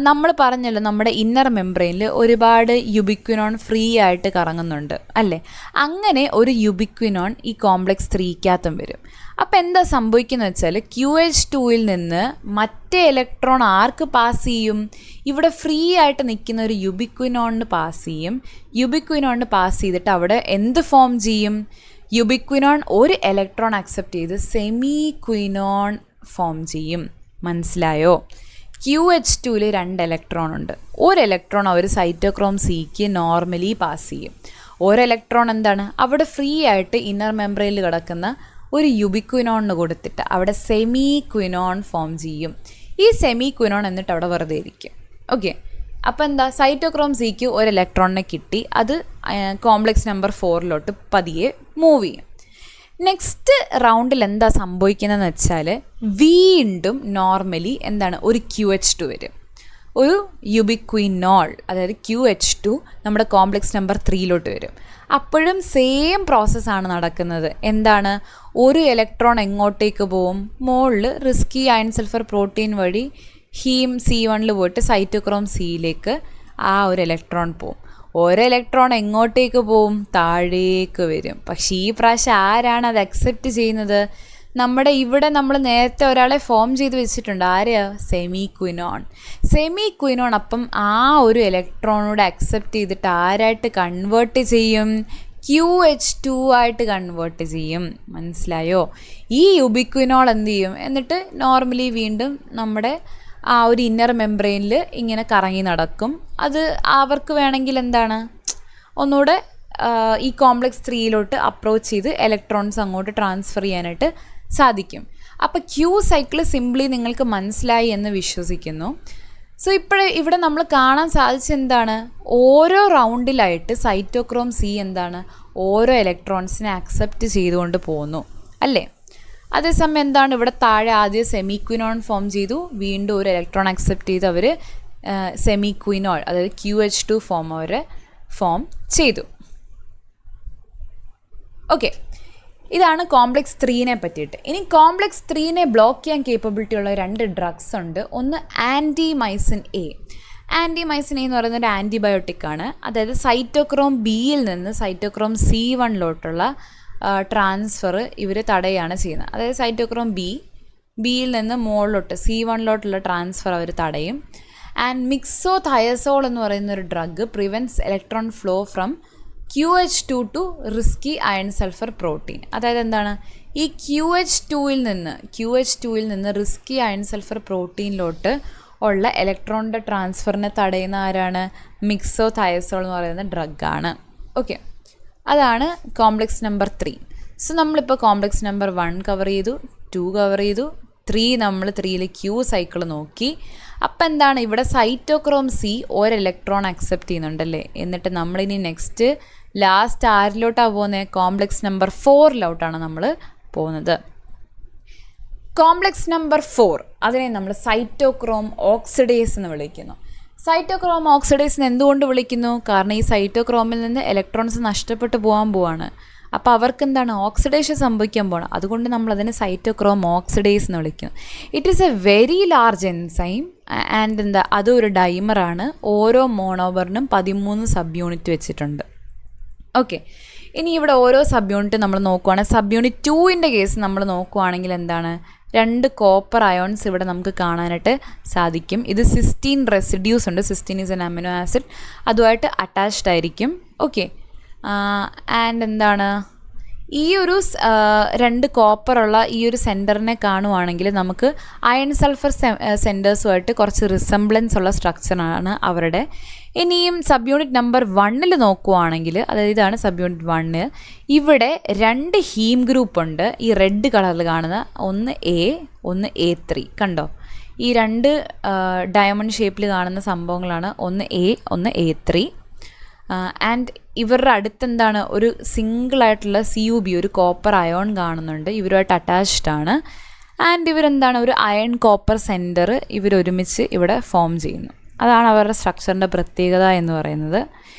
S1: നമ്മൾ പറഞ്ഞല്ലോ നമ്മുടെ ഇന്നർ മെംബ്രെയിനിൽ ഒരുപാട് യുബിക്വിനോൺ ഫ്രീ ആയിട്ട് കറങ്ങുന്നുണ്ട് അല്ലേ. അങ്ങനെ ഒരു യുബിക്വിനോൺ ഈ കോംപ്ലക്സ് 3-ക്കകത്തും വരും. അപ്പോൾ എന്താ സംഭവിക്കുന്നത് വെച്ചാൽ QH2ൽ നിന്ന് മറ്റേ ഇലക്ട്രോൺ ആർക്ക് പാസ് ചെയ്യും, ഇവിടെ ഫ്രീ ആയിട്ട് നിൽക്കുന്ന ഒരു യുബിക്വിനോണിന് പാസ് ചെയ്യും. യുബിക്വിനോണിന് പാസ് ചെയ്തിട്ട് അവിടെ എന്ത് ഫോം ചെയ്യും, യുബിക്വിനോൺ ഒരു ഇലക്ട്രോൺ അക്സെപ്റ്റ് ചെയ്ത് സെമി ക്വിനോൺ ഫോം ചെയ്യും. മനസ്സിലായോ? QH2ൽ 2 ഇലക്ട്രോൺ ഉണ്ട്. ഒരു ഇലക്ട്രോൺ അവർ സൈറ്റോക്രോം സിക്ക് നോർമലി പാസ് ചെയ്യും. ഒരു ഇലക്ട്രോൺ എന്താണ് അവിടെ ഫ്രീ ആയിട്ട് ഇന്നർ മെംബ്രെയിനിൽ കിടക്കുന്ന ഒരു യുബിക്വിനോണിന് കൊടുത്തിട്ട് അവിടെ സെമി ക്വിനോൺ ഫോം ചെയ്യും. ഈ സെമി ക്വിനോൺ എന്നിട്ട് അവിടെ വെറുതെ ഇരിക്കും. ഓക്കെ, അപ്പോൾ എന്താ സൈറ്റോക്രോം സിക്ക് ഒരു ഇലക്ട്രോണിനെ കിട്ടി, അത് കോംപ്ലക്സ് നമ്പർ 4ലോട്ട് പതിയെ മൂവ് ചെയ്യും. നെക്സ്റ്റ് റൗണ്ടിൽ എന്താ സംഭവിക്കുന്നതെന്ന് വെച്ചാൽ വീണ്ടും നോർമലി എന്താണ് ഒരു QH2 വരും, ഒരു യുബിക്വിനോൾ അതായത് QH2 നമ്മുടെ കോംപ്ലക്സ് നമ്പർ 3ലോട്ട് വരും. അപ്പോഴും സെയിം പ്രോസസ്സാണ് നടക്കുന്നത്. എന്താണ്, ഒരു ഇലക്ട്രോൺ എങ്ങോട്ടേക്ക് പോവും, മുകളിൽ റിസ്കി അയൺ സൾഫർ പ്രോട്ടീൻ വഴി ഹീം C1 പോയിട്ട് സൈറ്റോക്രോം സിയിലേക്ക് ആ ഒരു ഇലക്ട്രോൺ പോവും. ഒരു ഇലക്ട്രോൺ എങ്ങോട്ടേക്ക് പോവും, താഴേക്ക് വരും. പക്ഷേ ഈ പ്രാവശ്യം ആരാണ് അത് അക്സെപ്റ്റ് ചെയ്യുന്നത്, നമ്മുടെ ഇവിടെ നമ്മൾ നേരത്തെ ഒരാളെ ഫോം ചെയ്ത് വെച്ചിട്ടുണ്ട്, ആരെയാ, സെമി ക്വിനോൺ. അപ്പം ആ ഒരു ഇലക്ട്രോണോട് അക്സെപ്റ്റ് ചെയ്തിട്ട് ആരായിട്ട് കൺവേർട്ട് ചെയ്യും, QH2 ആയിട്ട് കൺവേർട്ട് ചെയ്യും. മനസ്സിലായോ? ഈ യുബിക്വിനോൾ എന്ത് ചെയ്യും, എന്നിട്ട് നോർമലി വീണ്ടും നമ്മുടെ ആ ഒരു ഇന്നർ മെംബ്രെയിനിൽ ഇങ്ങനെ കറങ്ങി നടക്കും. അത് അവർക്ക് വേണമെങ്കിൽ എന്താണ് ഒന്നുകൂടെ ഈ കോംപ്ലക്സ് 3ലോട്ട് അപ്രോച്ച് ചെയ്ത് ഇലക്ട്രോൺസ് അങ്ങോട്ട് ട്രാൻസ്ഫർ ചെയ്യാനായിട്ട് സാധിക്കും. അപ്പോൾ ക്യൂ സൈക്കിൾ സിംപ്ലി നിങ്ങൾക്ക് മനസ്സിലായി എന്ന് വിശ്വസിക്കുന്നു. സോ ഇവിടെ നമ്മൾ കാണാൻ സാധിച്ചെന്താണ്, ഓരോ റൗണ്ടിലായിട്ട് സൈറ്റോക്രോം സി എന്താണ് ഓരോ ഇലക്ട്രോൺസിനെ അക്സെപ്റ്റ് ചെയ്തുകൊണ്ട് പോകുന്നു അല്ലേ. അതേസമയം എന്താണ് ഇവിടെ താഴെ ആദ്യം സെമിക്വിനോൺ ഫോം ചെയ്തു, വീണ്ടും ഒരു ഇലക്ട്രോൺ അക്സെപ്റ്റ് ചെയ്ത് അവർ സെമിക്വിനോൾ അതായത് QH2 ഫോം ചെയ്തു. ഓക്കെ, ഇതാണ് കോംപ്ലക്സ് 3നെ പറ്റിയിട്ട്. ഇനി കോംപ്ലക്സ് 3നെ ബ്ലോക്ക് ചെയ്യാൻ കേപ്പബിലിറ്റി ഉള്ള 2 ഡ്രഗ്സ് ഉണ്ട്. ഒന്ന് ആൻറ്റിമൈസിൻ എ. ആൻറ്റിമൈസിൻ എ എന്ന് പറയുന്ന ഒരു ആൻറ്റിബയോട്ടിക് ആണ്. അതായത് സൈറ്റോക്രോം ബിയിൽ നിന്ന് സൈറ്റോക്രോം C1 ട്രാൻസ്ഫർ ഇവർ തടയുകയാണ് ചെയ്യുന്നത്. അതായത് സൈറ്റോക്രോം ബിയിൽ നിന്ന് മുകളിലോട്ട് C1 ട്രാൻസ്ഫർ അവർ തടയും. ആൻഡ് മിക്സോഥയസോൾ എന്ന് പറയുന്ന ഒരു drug prevents electron flow from QH2 to Rieske iron sulphur protein. അതായത് എന്താണ്, ഈ QH2ൽ നിന്ന് റിസ്കി അയൺ സൾഫർ പ്രോട്ടീനിലോട്ട് ഉള്ള ഇലക്ട്രോണിൻ്റെ ട്രാൻസ്ഫറിനെ തടയുന്ന ആരാണ്? മിക്സോഥയസോൾ എന്ന് പറയുന്ന ഡ്രഗാണ്. ഓക്കെ, അതാണ് കോംപ്ലക്സ് നമ്പർ 3. സോ നമ്മളിപ്പോൾ കോംപ്ലക്സ് നമ്പർ 1 കവർ ചെയ്തു, 2 കവർ ചെയ്തു, 3 നമ്മൾ 3ൽ Q സൈക്കിൾ നോക്കി. അപ്പം എന്താണ്, ഇവിടെ സൈറ്റോക്രോം C ഒരു ഇലക്ട്രോൺ അക്സെപ്റ്റ് ചെയ്യുന്നുണ്ടല്ലേ. എന്നിട്ട് നമ്മളിനി നെക്സ്റ്റ് ലാസ്റ്റ് ആരിലോട്ടാണ് പോകുന്നത്? കോംപ്ലക്സ് നമ്പർ 4ലോട്ടാണ് നമ്മൾ പോകുന്നത്. കോംപ്ലക്സ് നമ്പർ 4 അതിനെ നമ്മൾ സൈറ്റോക്രോം ഓക്സിഡേസ് എന്ന് വിളിക്കുന്നു. സൈറ്റോക്രോം ഓക്സിഡേസിന് എന്തുകൊണ്ട് വിളിക്കുന്നു? കാരണം ഈ സൈറ്റോക്രോമിൽ നിന്ന് ഇലക്ട്രോൺസ് നഷ്ടപ്പെട്ടു പോവാണ്. അപ്പോൾ അവർക്ക് എന്താണ്, ഓക്സിഡേഷൻ സംഭവിക്കാൻ പോകണം. അതുകൊണ്ട് നമ്മളതിനെ സൈറ്റോക്രോം ഓക്സിഡേസ് എന്ന് വിളിക്കുന്നു. It is A very large enzyme and അതൊരു ഡൈമറാണ്. ഓരോ മോണോമറിനും 13 സബ് യൂണിറ്റ് വെച്ചിട്ടുണ്ട്. ഓക്കെ, ഇനി ഇവിടെ ഓരോ സബ് യൂണിറ്റ് നമ്മൾ നോക്കുവാണെങ്കിൽ സബ് യൂണിറ്റ് 2ൻ്റെ കേസ് നമ്മൾ നോക്കുവാണെങ്കിൽ എന്താണ്, 2 കോപ്പർ അയോൺസ് ഇവിടെ നമുക്ക് കാണാനായിട്ട് സാധിക്കും. ഇത് സിസ്റ്റീൻ റെസിഡ്യൂസ് ഉണ്ട്. Cysteine is an amino acid, അതുമായിട്ട് അറ്റാച്ച്ഡ് ആയിരിക്കും. ഓക്കെ, ആൻഡ് എന്താണ്, ഈ ഒരു 2 കോപ്പറുള്ള ഈ ഒരു സെൻറ്ററിനെ കാണുവാണെങ്കിൽ നമുക്ക് അയൺ സൾഫർ സെൻറ്റേഴ്സുമായിട്ട് കുറച്ച് റിസംബ്ലൻസ് ഉള്ള സ്ട്രക്ചറാണ് അവരുടെ. ഇനിയും സബ് യൂണിറ്റ് നമ്പർ 1 നോക്കുവാണെങ്കിൽ, അതായത് ഇതാണ് സബ് യൂണിറ്റ് 1, ഇവിടെ 2 ഹീം ഗ്രൂപ്പ് ഉണ്ട്. ഈ റെഡ് കളറിൽ കാണുന്ന ഒന്ന് A, ഒന്ന് A3 കണ്ടോ. ഈ 2 ഡയമണ്ട് ഷേപ്പിൽ കാണുന്ന സംഭവങ്ങളാണ് ഒന്ന് A, ഒന്ന് A3. ആൻഡ് ഇവരുടെ അടുത്തെന്താണ്, ഒരു സിംഗിളായിട്ടുള്ള CuB ഒരു കോപ്പർ അയോൺ കാണുന്നുണ്ട്. ഇവരുമായിട്ട് അറ്റാച്ച്ഡ് ആണ്. ആൻഡ് ഇവരെന്താണ്, ഒരു അയൺ കോപ്പർ സെൻറ്റർ ഇവരൊരുമിച്ച് ഇവിടെ ഫോം ചെയ്യുന്നു. അതാണ് അവരുടെ സ്ട്രക്ചറിൻ്റെ പ്രത്യേകത എന്ന് പറയുന്നത്.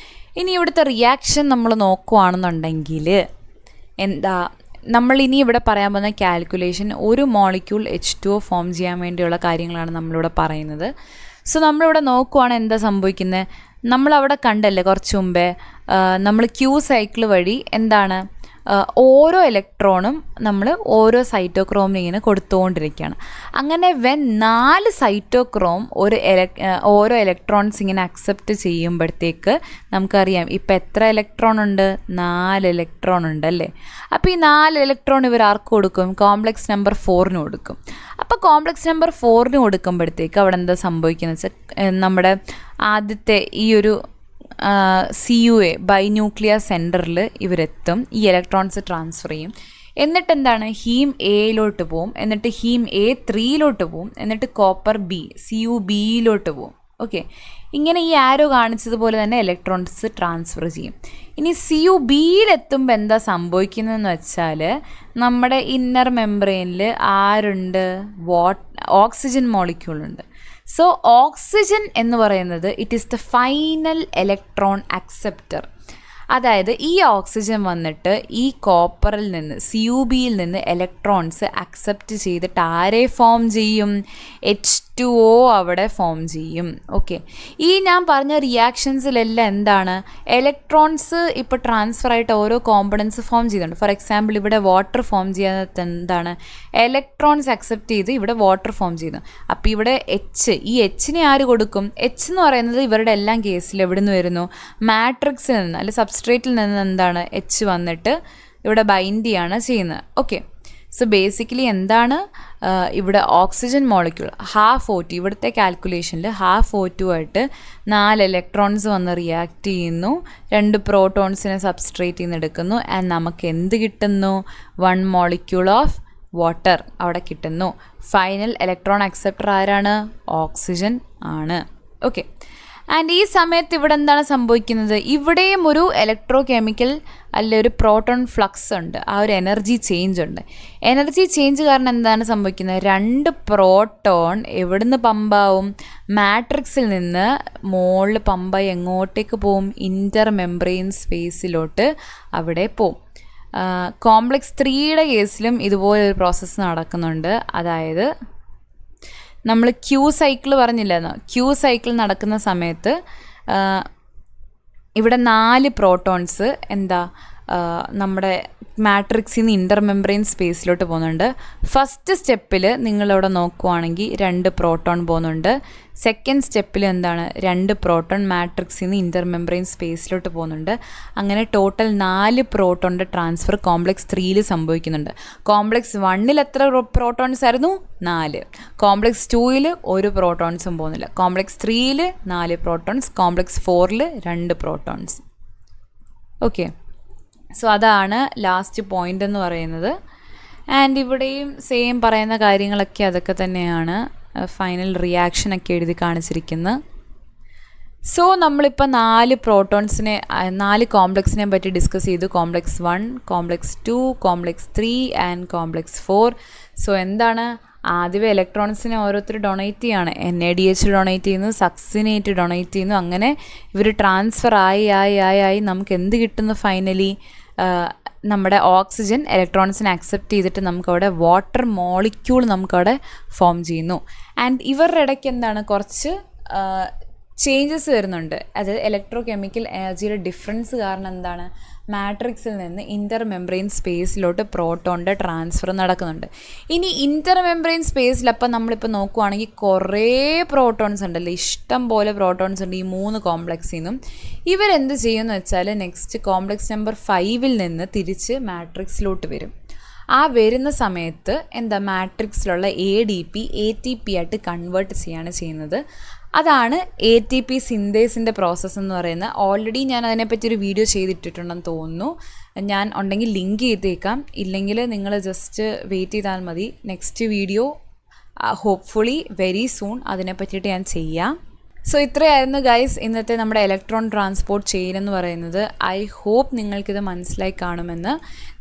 S1: ഇനി ഇവിടുത്തെ റിയാക്ഷൻ നമ്മൾ നോക്കുകയാണെന്നുണ്ടെങ്കിൽ നമ്മളിനി ഇവിടെ പറയാൻ പോകുന്ന കാൽക്കുലേഷൻ ഒരു മോളിക്യൂൾ H2O ഫോം ചെയ്യാൻ വേണ്ടിയുള്ള കാര്യങ്ങളാണ് നമ്മളിവിടെ പറയുന്നത്. സോ നമ്മളിവിടെ നോക്കുവാണെങ്കിൽ എന്താ സംഭവിക്കുന്നത്, നമ്മളവിടെ കണ്ടല്ലേ കുറച്ച് മുമ്പേ നമ്മൾ Q സൈക്കിൾ വഴി എന്താണ്, ഓരോ ഇലക്ട്രോണും നമ്മൾ ഓരോ സൈറ്റോക്രോമിന് ഇങ്ങനെ കൊടുത്തുകൊണ്ടിരിക്കുകയാണ്. അങ്ങനെ 4 സൈറ്റോക്രോം ഓരോ ഇലക്ട്രോൺസ് ഇങ്ങനെ അക്സെപ്റ്റ് ചെയ്യുമ്പോഴത്തേക്ക് നമുക്കറിയാം ഇപ്പം എത്ര ഇലക്ട്രോൺ ഉണ്ട്, 4 ഇലക്ട്രോൺ ഉണ്ട് അല്ലേ. അപ്പോൾ ഈ 4 ഇലക്ട്രോൺ ഇവർ ആർക്ക് കൊടുക്കും? കോംപ്ലക്സ് നമ്പർ 4ന് കൊടുക്കും. അപ്പോൾ കോംപ്ലക്സ് നമ്പർ 4ന് കൊടുക്കുമ്പോഴത്തേക്ക് അവിടെ എന്താ സംഭവിക്കുന്നത് വെച്ചാൽ, നമ്മുടെ ആദ്യത്തെ ഈ ഒരു CUA ബൈന്യൂക്ലിയർ സെൻറ്ററിൽ ഇവരെത്തും. ഈ ഇലക്ട്രോൺസ് ട്രാൻസ്ഫർ ചെയ്യും. എന്നിട്ട് എന്താണ്, ഹീം എയിലോട്ട് പോവും, എന്നിട്ട് ഹീം A3ലോട്ട് പോവും, എന്നിട്ട് കോപ്പർ B CuBയിലോട്ട് പോവും. ഓക്കെ, ഇങ്ങനെ ഈ ആരോ കാണിച്ചതുപോലെ തന്നെ ഇലക്ട്രോൺസ് ട്രാൻസ്ഫർ ചെയ്യും. ഇനി CuBയിലെത്തുമ്പോൾ എന്താ സംഭവിക്കുന്നതെന്ന് വെച്ചാൽ, നമ്മുടെ ഇന്നർ മെംബ്രെയിനിൽ ആരുണ്ട്? ഓക്സിജൻ മോളിക്യൂളുണ്ട്. സോ ഓക്സിജൻ എന്ന് പറയുന്നത് it is the final electron acceptor. അതായത് ഈ ഓക്സിജൻ വന്നിട്ട് ഈ കോപ്പറിൽ നിന്ന് CuBയിൽ നിന്ന് ഇലക്ട്രോൺസ് അക്സെപ്റ്റ് ചെയ്തിട്ട് ആരെ ഫോം ചെയ്യും? H2O അവിടെ ഫോം ചെയ്യും. ഓക്കെ, ഈ ഞാൻ പറഞ്ഞ റിയാക്ഷൻസിലെല്ലാം എന്താണ്, ഇലക്ട്രോൺസ് ഇപ്പോൾ ട്രാൻസ്ഫർ ആയിട്ട് ഓരോ കോമ്പണൻസ് ഫോം ചെയ്യുന്നുണ്ട്. ഫോർ എക്സാമ്പിൾ ഇവിടെ വാട്ടർ ഫോം ചെയ്യാത്ത എന്താണ്, ഇലക്ട്രോൺസ് അക്സെപ്റ്റ് ചെയ്ത് ഇവിടെ വാട്ടർ ഫോം ചെയ്യുന്നു. അപ്പോൾ ഇവിടെ ഈ Hനെ ആര് കൊടുക്കും? H എന്ന് പറയുന്നത് ഇവരുടെ എല്ലാം കേസിൽ എവിടെ നിന്ന് വരുന്നു? മാട്രിക്സിൽ നിന്ന് അല്ലെ സബ്സ്ട്രേറ്റിൽ നിന്ന് എന്താണ് H വന്നിട്ട് ഇവിടെ ബൈൻഡ് ചെയ്യാണ് ചെയ്യുന്നത്. ഓക്കെ, സോ ബേസിക്കലി എന്താണ്, ഇവിടെ ഓക്സിജൻ മോളിക്യൂൾ ½ ഇവിടുത്തെ കാൽക്കുലേഷനിൽ ½ ആയിട്ട് 4 ഇലക്ട്രോൺസ് വന്ന് റിയാക്ട് ചെയ്യുന്നു, 2 പ്രോട്ടോൺസിനെ സബ്സ്ട്രേറ്റിൽ നിന്ന് എടുക്കുന്നു. ആൻഡ് നമുക്ക് എന്ത് കിട്ടുന്നു? 1 മോളിക്യൂൾ ഓഫ് വാട്ടർ അവിടെ കിട്ടുന്നു. ഫൈനൽ ഇലക്ട്രോൺ അക്സെപ്റ്റർ ആരാണ്? ഓക്സിജൻ ആണ്. ഓക്കെ, ആൻഡ് ഈ സമയത്ത് ഇവിടെ എന്താണ് സംഭവിക്കുന്നത്, ഇവിടെയും ഒരു ഇലക്ട്രോ കെമിക്കൽ അല്ലെ ഒരു പ്രോട്ടോൺ ഫ്ലക്സ് ഉണ്ട്, ആ ഒരു എനർജി ചേഞ്ച് ഉണ്ട്. എനർജി ചേഞ്ച് കാരണം എന്താണ് സംഭവിക്കുന്നത്, 2 പ്രോട്ടോൺ എവിടുന്ന് പമ്പാവും, മാട്രിക്സിൽ നിന്ന് മുകളിൽ പമ്പായി എങ്ങോട്ടേക്ക് പോവും, ഇൻ്റർ മെംബ്രെയിൻ സ്പേസിലോട്ട് അവിടെ പോവും. കോംപ്ലക്സ് 3യുടെ കേസിലും ഇതുപോലൊരു പ്രോസസ്സ് നടക്കുന്നുണ്ട്. അതായത് നമ്മൾ ക്യൂ സൈക്കിൾ പറഞ്ഞില്ലെന്നോ, ക്യൂ സൈക്കിൾ നടക്കുന്ന സമയത്ത് ഇവിടെ 4 പ്രോട്ടോൺസ് നമ്മുടെ മാട്രിക്സിൽ നിന്ന് ഇൻ്റർ മെംബ്രെയിൻ സ്പേസിലോട്ട് പോകുന്നുണ്ട്. ഫസ്റ്റ് സ്റ്റെപ്പിൽ നിങ്ങളിവിടെ നോക്കുവാണെങ്കിൽ 2 പ്രോട്ടോൺ പോകുന്നുണ്ട്. സെക്കൻഡ് സ്റ്റെപ്പിൽ 2 പ്രോട്ടോൺ മാട്രിക്സിൽ നിന്ന് ഇൻ്റർ മെംബ്രെയിൻ സ്പേസിലോട്ട് പോകുന്നുണ്ട്. അങ്ങനെ ടോട്ടൽ 4 പ്രോട്ടോണിൻ്റെ ട്രാൻസ്ഫർ കോംപ്ലക്സ് 3യിൽ സംഭവിക്കുന്നുണ്ട്. കോംപ്ലക്സ് 1ൽ എത്ര പ്രോട്ടോൺസ് ആയിരുന്നു, 4. കോംപ്ലക്സ് 2ൽ 1 പ്രോട്ടോൺസും പോകുന്നില്ല. കോംപ്ലക്സ് 3ൽ 4 പ്രോട്ടോൺസ്, കോംപ്ലക്സ് 4ൽ 2 പ്രോട്ടോൺസ്. ഓക്കെ, സോ അതാണ് ലാസ്റ്റ് പോയിൻ്റ് എന്ന് പറയുന്നത്. ആൻഡ് ഇവിടെയും സെയിം പറയുന്ന കാര്യങ്ങളൊക്കെ അതൊക്കെ തന്നെയാണ്. ഫൈനൽ റിയാക്ഷനൊക്കെ എഴുതി കാണിച്ചിരിക്കുന്നത്. സോ നമ്മളിപ്പോൾ 4 പ്രോട്ടോൺസിനെ 4 കോംപ്ലക്സിനെ പറ്റി ഡിസ്കസ് ചെയ്തു. Complex 1, complex 2, complex 3 and complex 4. So എന്താണ്, ആദ്യമേ ഇലക്ട്രോൺസിനെ ഓരോരുത്തർ ഡൊണേറ്റ് ചെയ്യാണ്. NADH ഡൊണേറ്റ് ചെയ്യുന്നു, സക്സിനേറ്റ് ഡൊണേറ്റ് ചെയ്യുന്നു. അങ്ങനെ ഇവർ ട്രാൻസ്ഫർ ആയി നമുക്ക് എന്ത് കിട്ടുന്നു ഫൈനലി, നമ്മുടെ ഓക്സിജൻ ഇലക്ട്രോൺസിനെ അക്സെപ്റ്റ് ചെയ്തിട്ട് നമുക്കവിടെ വാട്ടർ മോളിക്യൂൾ നമുക്കവിടെ ഫോം ചെയ്യുന്നു. ആൻഡ് ഇവരുടെ ഇടയ്ക്ക് കുറച്ച് ചേഞ്ചസ് വരുന്നുണ്ട്. അത് ഇലക്ട്രോ കെമിക്കൽ എനർജിയുടെ ഡിഫറൻസ് കാരണം മാട്രിക്സിൽ നിന്ന് ഇൻ്റർ മെംബ്രെയിൻ സ്പേസിലോട്ട് പ്രോട്ടോണിൻ്റെ ട്രാൻസ്ഫർ നടക്കുന്നുണ്ട്. ഇനി ഇൻ്റർ മെംബ്രെയിൻ സ്പേസിൽ അപ്പം നമ്മളിപ്പോൾ നോക്കുവാണെങ്കിൽ കുറേ പ്രോട്ടോൺസ് ഉണ്ടല്ലോ, ഇഷ്ടം പോലെ പ്രോട്ടോൺസ് ഉണ്ട് ഈ 3 കോംപ്ലക്സിൽ നിന്നും. ഇവരെന്ത് ചെയ്യുമെന്ന് വെച്ചാൽ നെക്സ്റ്റ് കോംപ്ലക്സ് നമ്പർ 5ൽ നിന്ന് തിരിച്ച് മാട്രിക്സിലോട്ട് വരും. ആ വരുന്ന സമയത്ത് മാട്രിക്സിലുള്ള ADP ATP ആയിട്ട് കൺവേർട്ട് ചെയ്യാണ് ചെയ്യുന്നത്. അതാണ് ATP സിന്തേസിൻ്റെ പ്രോസസ്സ് എന്ന് പറയുന്നത്. ഓൾറെഡി ഞാൻ അതിനെപ്പറ്റി ഒരു വീഡിയോ ചെയ്തിട്ടിട്ടുണ്ടെന്ന് തോന്നുന്നു. ഞാൻ ഉണ്ടെങ്കിൽ ലിങ്ക് ചെയ്തേക്കാം, ഇല്ലെങ്കിൽ നിങ്ങൾ ജസ്റ്റ് വെയിറ്റ് ചെയ്താൽ മതി. Next video hopefully very soon അതിനെ പറ്റിയിട്ട് ഞാൻ ചെയ്യാം. സോ ഇത്രയായിരുന്നു ഗൈസ് ഇന്നത്തെ നമ്മുടെ ഇലക്ട്രോൺ ട്രാൻസ്പോർട്ട് ചെയിൻ എന്ന് പറയുന്നത്. ഐ ഹോപ്പ് നിങ്ങൾക്കിത് മനസ്സിലായി കാണുമെന്ന്.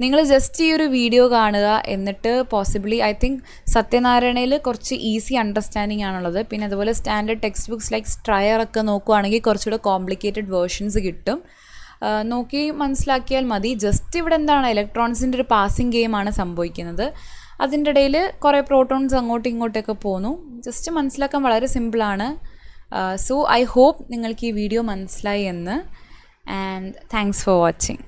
S1: നിങ്ങൾ ജസ്റ്റ് ഈ ഒരു വീഡിയോ കാണുക, എന്നിട്ട് പോസിബിളി ഐ തിങ്ക് സത്യനാരായണയിൽ കുറച്ച് ഈസി അണ്ടർസ്റ്റാൻഡിങ് ആണുള്ളത്. പിന്നെ അതുപോലെ സ്റ്റാൻഡേർഡ് ടെക്സ്റ്റ് ബുക്സ് ലൈക്ക് സ്ട്രയർ ഒക്കെ നോക്കുവാണെങ്കിൽ കുറച്ചുകൂടെ കോംപ്ലിക്കേറ്റഡ് വേർഷൻസ് കിട്ടും. നോക്കി മനസ്സിലാക്കിയാൽ മതി. ജസ്റ്റ് ഇവിടെ ഇലക്ട്രോൺസിൻ്റെ ഒരു പാസിംഗ് ഗെയിമാണ് സംഭവിക്കുന്നത്. അതിൻ്റെ ഇടയിൽ കുറേ പ്രോട്ടോൺസ് അങ്ങോട്ടും ഇങ്ങോട്ടൊക്കെ പോകുന്നു. ജസ്റ്റ് മനസ്സിലാക്കാൻ വളരെ സിമ്പിളാണ്. സോ ഐ ഹോപ്പ് നിങ്ങൾക്ക് ഈ വീഡിയോ മനസ്സിലായി എന്ന്. And thanks for watching.